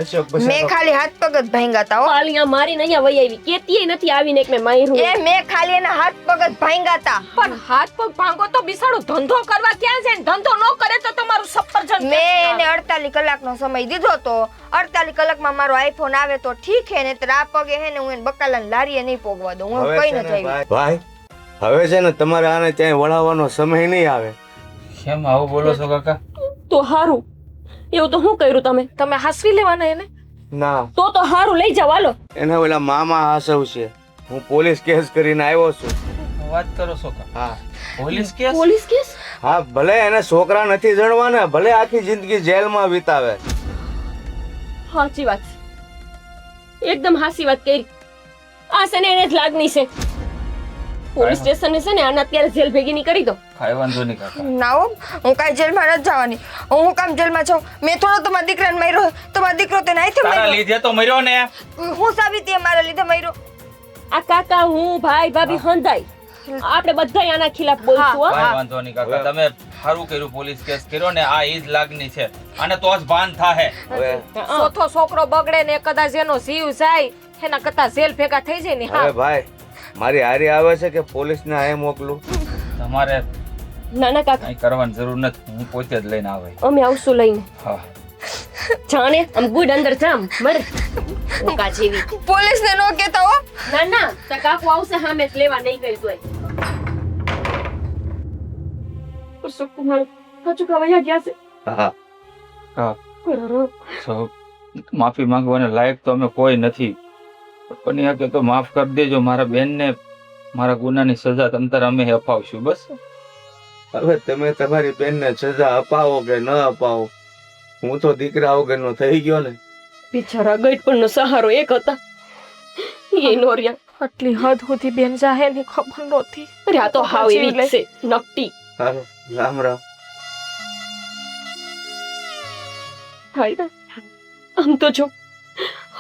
અશોક મેં પછી ખાલી હાથ પગ જ ભાંગ્યા તા હો. પાલિયા મારીને અહીંયા વહી આવી. કેતીય નથી આવીને કે મેં માર્યું. એ મેં ખાલી એના હાથ પગ જ ભાંગ્યા તા. પણ હાથ પગ ભાંગો તો બિસાડો ધંધો કરવા ક્યાં છે? ધંધો ન કરે તો તમારું સફરજન મેં એને 48 કલાકનો સમય દીધો તો 48 કલાકમાં મારો આઈફોન આવે તો ઠીક હે ને આ પગે હે ને હું એને બકાલાને લારીએ નહીં પોગવા દઉં. હું હવે કઈ છે ન ને થઈ. ભાઈ હવે છે ને તમારે આને ત્યાં વળાવવાનો સમય નહીં આવે. કેમ આવું બોલો છો કાકા? તો હારું. એવું તો શું કર્યું તમે? તમે હાસવી લેવાના એને? ના તો હારું લઈ જાવ હાલો. એના ઓલા મામા હાસવશે. હું પોલીસ કેસ કરીને આવ્યો છું. વાત કરો છો કાકા? હા પોલીસ કેસ? Police case? હા ભલે એને છોકરા નથી જણવાના ભલે આખી જિંદગી જેલમાં વિતાવે. સાચી વાત છે. એકદમ હાસી વાત કરી. આ છે ને એને જ લાગણી છે. પોલીસ સ્ટેશન છે ને આના અત્યારે જેલ ભેગી ની કરી દો. કાંઈ વાંધો નહીં કાકા. ના હો હું કાંઈ જેલમાં નથી જવાની. હું કામ જેલમાં જાઉં? મેં થોડો તમારા દીકરાને માર્યો. તમારો દીકરો તેને આઈથી તારા માર્યો. લીધે તો મર્યો ને. હું સાબિતી મારા લીધે માર્યો. આ કાકા હું ભાઈ ભાભી હંધાઈ આપણે બધા આના ખિલાફ બોલશું હો. કાંઈ વાંધો નહીં કાકા. તમે સારું કર્યું પોલીસ કેસ કર્યો ને. આ ઈ જ લાગણી છે અને તો જ ભાન થાહે. હવે ચોથો છોકરો બગડે ને કદાચ એનો જીવ જાય એના કરતા જેલ ભેગા થઈ જાય ને. હવે હા ભાઈ મારી હારી આવે છે કે પોલીસને આ મોકલું. તમારે નાના કાકા કાંઈ કરવાની જરૂર નથી. હું પોતે જ લઈને આવે. અમે આવશું લઈને. હા જાણે આમ ગુડ અંદર જામ મર ઓકા જેવી. પોલીસને નો કહેતા હો. ના ના તા કાકુ આવશે સામે જ લેવા નહીં ગઈ તોય. અશોકકુમાર હજુ કવાયા ગયા છે. હા હા તો માફી માંગવાને લાયક તો અમે કોઈ નથી. પણ યાર તો માફ કરી દેજો. મારા બેનને મારા ગુનાની સજા તમતાર અમે અપાવશું. બસ હવે તમે તમારી બેનને સજા અપાવો કે ન અપાવો હું તો દીકરા વગરનો થઈ ગયો ને. બિચારા ગઈડપણનો સહારો એક હતા એ નો રહ્યા. આટલી હદ સુધી બેન જાહે ની ખબર નહોતી. અરે આ તો હાવ એવી જ છે નકટી. હાલો રામ રામ. હાય ને. આમ તો જો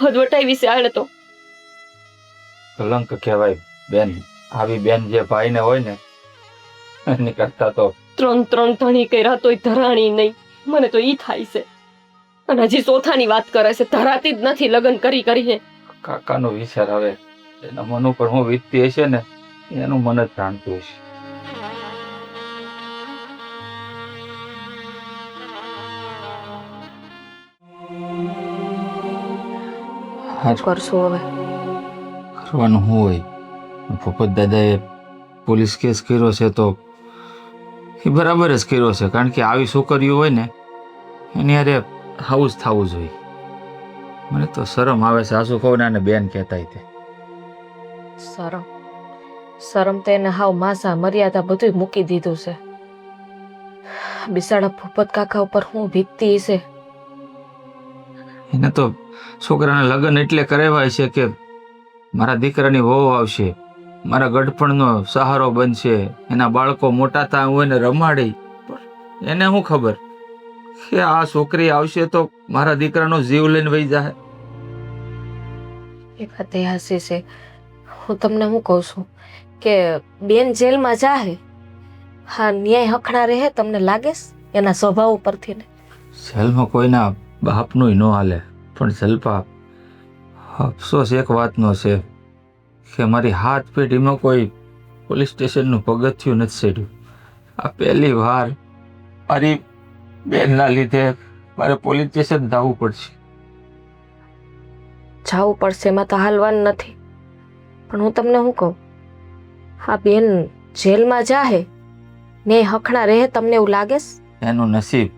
હદવટાઈ વિશે આને તો કલંક કહેવાય બેન. આવી બેન જે ભાઈને હોય ને એની કરતા તો 3 ધણી કર્યા તોય ધરાણી નહીં. મને તો ઈ થાય છે. અને હજી ચોથાની વાત કરે છે. ધરાતી જ નથી લગ્ન કરી કરીને. કાકાનો વિચાર હવે એના મન ઉપર હું વીતતી હશે ને એનું મન જ જાણતું હશે. કરશું હવે કરવાનું શું હોય? ભૂપત દાદાએ પોલીસ કેસ કર્યો છે તો એ બરાબર જ કર્યો છે. કારણ કે આવી છોકરીઓ હોય ને એની હારે આવું જ થવું જોઈએ. મને તો શરમ આવે છે. આસુ કહું ને બેન કહેતા તે શરમ તો એને હાવ માસા મર્યાદા બધું મૂકી દીધું છે. બિસાડા ભૂપત કાકા ઉપર હું વીતતી છે. એને તો છોકરાના લગ્ન એટલે કરાવ્યા છે કે મારા દીકરાની વહુ આવશે, મારા ગઢપણનો સહારો બનશે, એના બાળકો મોટા થાય હું એને રમાડી. એને શું ખબર કે આ છોકરી આવશે તો મારા દીકરાનો જીવ લઈને વહી જાય. એ વાત એ હાસી છે. હું તમને શું કહું છું કે બેન જેલમાં જાહે, હા ન્યાય હખણા રહે તમને લાગે છે એના સ્વભાવ ઉપરથી ને? જેલમાં કોઈના બાપનું ન હાલે, પણ જલ્પા અફસોસ એક વાતનો છે કે મારી હાથ પેઢીમાં કોઈ પોલીસ સ્ટેશનનું પગથિયું નથી ચડ્યું. આ પહેલી વાર મારી બેનના લીધે મારે પોલીસ સ્ટેશન જવું પડશે. જવું પડશે એમાં તો હાલવાનું નથી, પણ હું તમને શું કહું, હા બેન જેલમાં જાહે ને હખણા રહે તમને એવું લાગે છે? એનું નસીબ,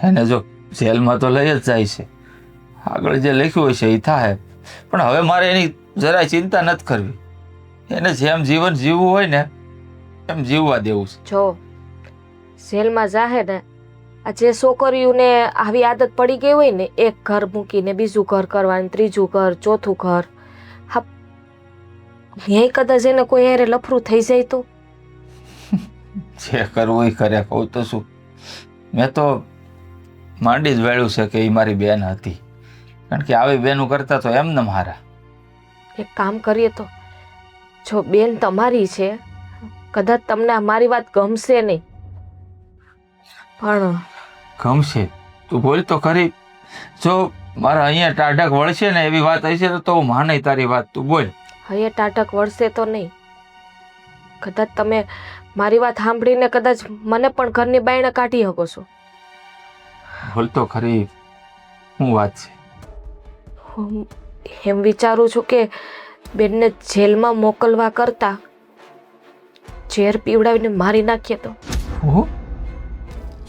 એને જો જેલમાં તો લઈ જ જાય છે, આગળ જે લખ્યું હોય છે એ થાય. પણ હવે મારે એની જરાય ચિંતા નથી કરવી. એને જેમ જીવન જીવવું હોય ને એમ જીવવા દેવું છે. જો જેલમાં જાહે ને આ જે છોકરીઓને આવી આદત પડી ગઈ હોય ને, એક ઘર મૂકીને બીજું ઘર કરવાનું, ત્રીજું ઘર, ચોથું ઘર, હા ન્યાય કદાચ એને કોઈ હારે લફરું થઈ જાય તો? જે કરવું એ કરે. કહું તો શું, મેં તો માંડી જ વેળ્યું છે કે એ મારી બેન હતી, કારણ કે આવી બેનું કરતા તો એમને મારા. એક કામ કરીએ તો, જો બેન તમારી છે, કદાચ તમને આ મારી વાત ગમશે નહીં, પણ ગમશે. તું બોલ તો ખરી. જો મારા અહીંયા ટાઢક વળશે ને એવી વાત હશે તો હું માને તારી વાત. તું બોલ. હવે ટાટક વળશે તો નહીં. કદાચ તમે મારી વાત સાંભળીને કદાચ મને પણ ઘરની બાયણે કાઢી શકો છો. બોલ તો ખરી, શું વાત છે? હું એમ વિચારું છું કે બેનને જેલમાં મોકલવા કરતા ઝેર પીવડાવીને મારી નાખીએ તો? હું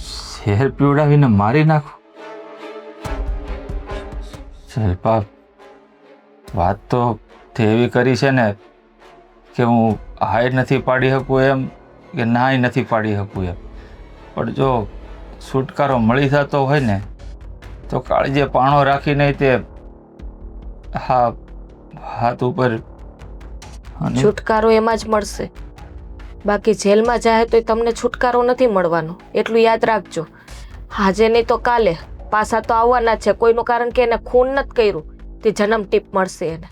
શહેર પીવડાવીને મારી નાખું? શિલ્પા, વાત તો તે એવી કરી છે ને કે હું હાય નથી પાડી શકું એમ કે નાય નથી પાડી શકું એમ. પણ જો છુટકારો મળી જતો હોય ને તો કાળજે પાણો રાખીને તે હા હાથ ઉપર. છુટકારો એમાં જ મળશે, બાકી જેલમાં જાય તો તમને છુટકારો નથી મળવાનો, એટલું યાદ રાખજો. આજે નહીં તો કાલે પાછા તો આવવાના છે. કોઈનું કારણ કે એને ખૂન નથી કર્યું તે જન્મ ટીપ મળશે એને.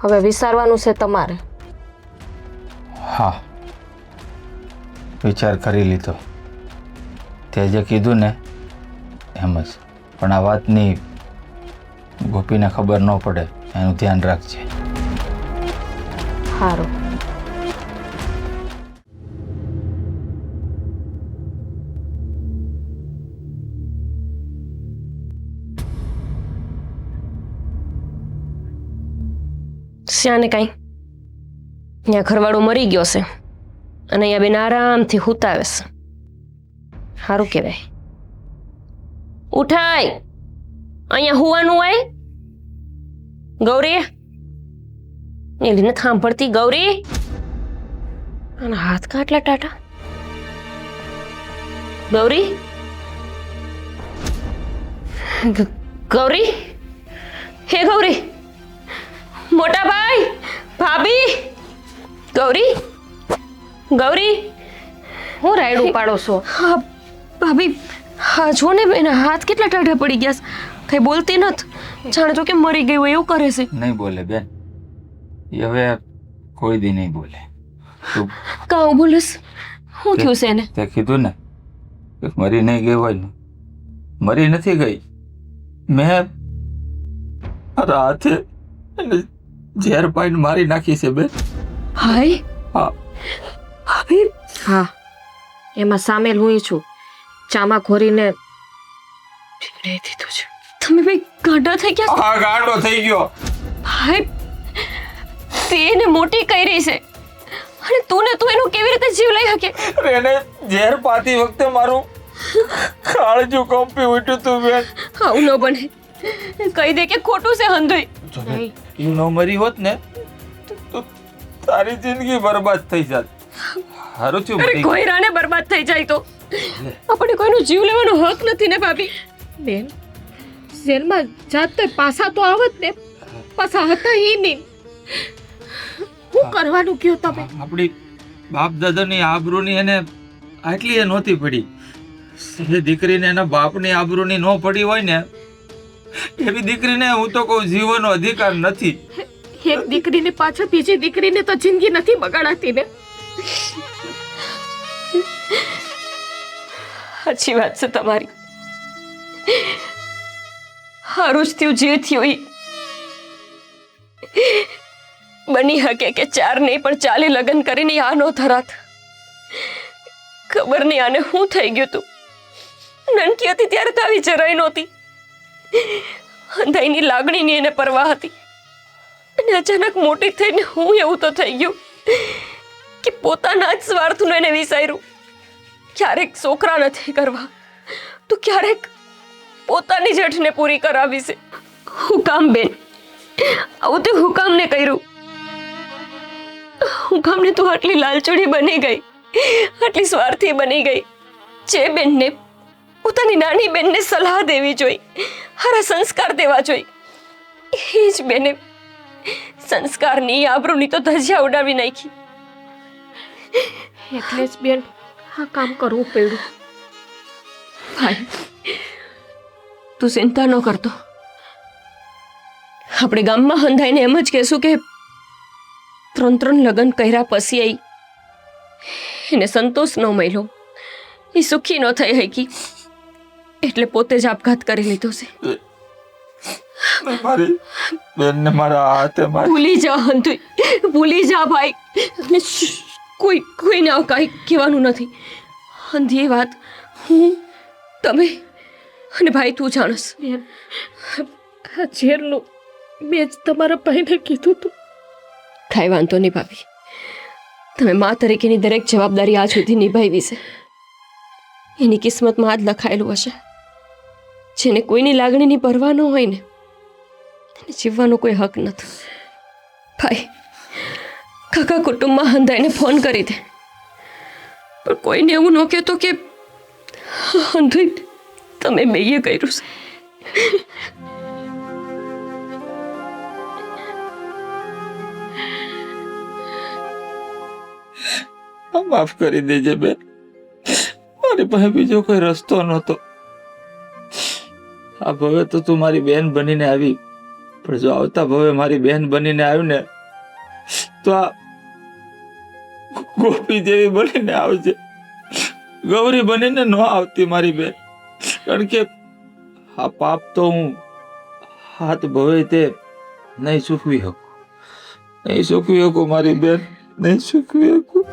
હવે વિચારવાનું છે તમારે. હા, વિચાર કરી લીધો. તે જે કીધું ને એમ જ. પણ આ વાતની ગોપીને ખબર ન પડે એનું ધ્યાન રાખજે. સારું. શ્યાને કાંઈ અહીંયા ઘરવાળો મરી ગયો છે અને અહીંયા બેન આરામથી હુતાવે છે. સારું કહેવાય. ઉઠાય, અહીંયા હુવાનું હોય. ગૌરી, એલીને સાંભળતી ગૌરી, અને હાથ કાટલા ટાટા. ગૌરી, ગૌરી, હે ગૌરી, મોટા ભાઈ, ભાભી, ગૌરી, ગૌરી, હું રાયડું પાડો છો? હા ભાભી, હા જો ને એના હાથ કેટલા ટાઢા પડી ગયા છે. કઈ બોલતી નથી, જાણે તો કે મરી ગઈ હોય એવું કરે છે. નહીં બોલે બેન, એ હવે કોઈ દી નહીં બોલે. તું કાં બોલીશ? શું થયું છે એને? તે કીધું ને કે મરી નહીં ગઈ હોય ને, મરી નથી ગઈ. મેં મારા હાથે એને ઝેર પાઈને મારી નાખી છે બેન. હાય હા ભાભી, હા, એમાં સામેલ હું છું. ચામાં ઘોરીને પીવડાવી દીધું છે. તમે ભાઈ ગાંડા થઈ ગયા છો? આ ગાંડો થઈ ગયો. ભાઈ, તે એને મોટી કરી છે અને તું એનો કેવી રીતે જીવ લઈ શકે? અરે એને ઝેર પાતી વખતે મારું કાળજું કંપી ઉઠ્યું તું બેન. આવું ન બને. કહી દે કે ખોટું છે હંધોઈ. તું ન મરી હોત ને તો તારી જિંદગી બરબાદ થઈ જાત. હારું થયું અરે મરી ગઈ. કોઈ રાને બરબાદ થઈ જાય તો આપણે કોઈનો જીવ લેવાનો હક નથી ને ભાભી. બેન જેલમાં જાત તો પાછા તો આવત ને, પાછા હતા ઈ નહીં. શું કરવાનું કયો તમે? આપણી બાપ દાદાની આબરૂની એને આટલી એ નહોતી પડી જે દીકરીને એના બાપની આબરૂની ન પડી હોય ને એવી દીકરીને હું તો કહું જીવનનો અધિકાર નથી. એક દીકરીને પાછળ બીજી દીકરીને તો જિંદગી નથી બગાડાતી ને. સાચી વાત છે તમારી. હારું જ થયું જે થયું ઈ. બની શકે કે 4 નહીં પણ 40 લગ્ન કરીને આ નો થરાત. ખબર નહીં આને શું થઈ ગયું તું. નાનકી હતી ત્યારે તો આવી જરાય નહોતી. અંધાઈની લાગણીની એને પરવા હતી અને અચાનક મોટી થઈને હું એવું તો થઈ ગયું કે પોતાના જ સ્વાર્થનું એને વિચાર્યું. ક્યારેક છોકરા નથી કરવા તો ક્યારેક પોતાની જેઠને પૂરી કરાવી છે. હું કામ બેન આવું તે હું કામને કર્યું? હું કામને તું આટલી લાલચુડી બની ગઈ, આટલી સ્વાર્થી બની ગઈ? જે બેનને પોતાની નાની બેનને સલાહ દેવી જોઈ, હારા સંસ્કાર દેવા જોઈ, એ જ બેને સંસ્કારની આબરૂની તો ધજિયા ઉડાવી નાખી. એટલે જ બેન આ કામ કરવું પડ્યું. ભાઈ તું ચિંતા ન કરતો. આપણે ગામમાં હંધાઈને એમ જ કહેશું કે 3 લગ્ન કર્યા પછી આવી એને સંતોષ ન મળ્યો, એ સુખી ન થઈ શકી એટલે પોતે જ આપઘાત કરી લીધો છે. મારી બેનને મારા હાથે મારી ભૂલી જા હંધુઈ, ભૂલી જા ભાઈ. અને કોઈને આવું કાંઈ કહેવાનું નથી. હંધી એ વાત હું, તમે અને ભાઈ તું જાણસ. બેન આ ઝેરનું મેં જ તમારા ભાઈને કીધું હતું. કાંઈ વાંધો નહીં ભાભી, તમે મા તરીકેની દરેક જવાબદારી આજ સુધી નિભાવી છે. એની કિસ્મતમાં આ જ લખાયેલું હશે. જેને કોઈની લાગણીની પરવા ન હોય ને એને જીવવાનો કોઈ હક નથી. ભાઈ કાકા કુટુંબમાં હંધાઈને ફોન કરી દે, પણ કોઈને એવું ન કહેતો કે હંધુઈ તમે બેયે કર્યું છે. માફ કરી દેજે બેન, મારી પાસે બીજો કોઈ રસ્તો નહોતો. આ ભવે તો તું મારી બેન બનીને આવી, પણ જો આવતા ભવે મારી બેન બનીને આવ્યું ને તો આ ગોપી જેવી બનીને આવજે. ગૌરી બનીને ન આવતી મારી બેન, કારણ કે આ પાપ તો હું હાથ ભવે તે નહીં ચૂકવી શકું, નહીં ચૂકવી શકું મારી બેન, નહીં ચૂકવી શકું.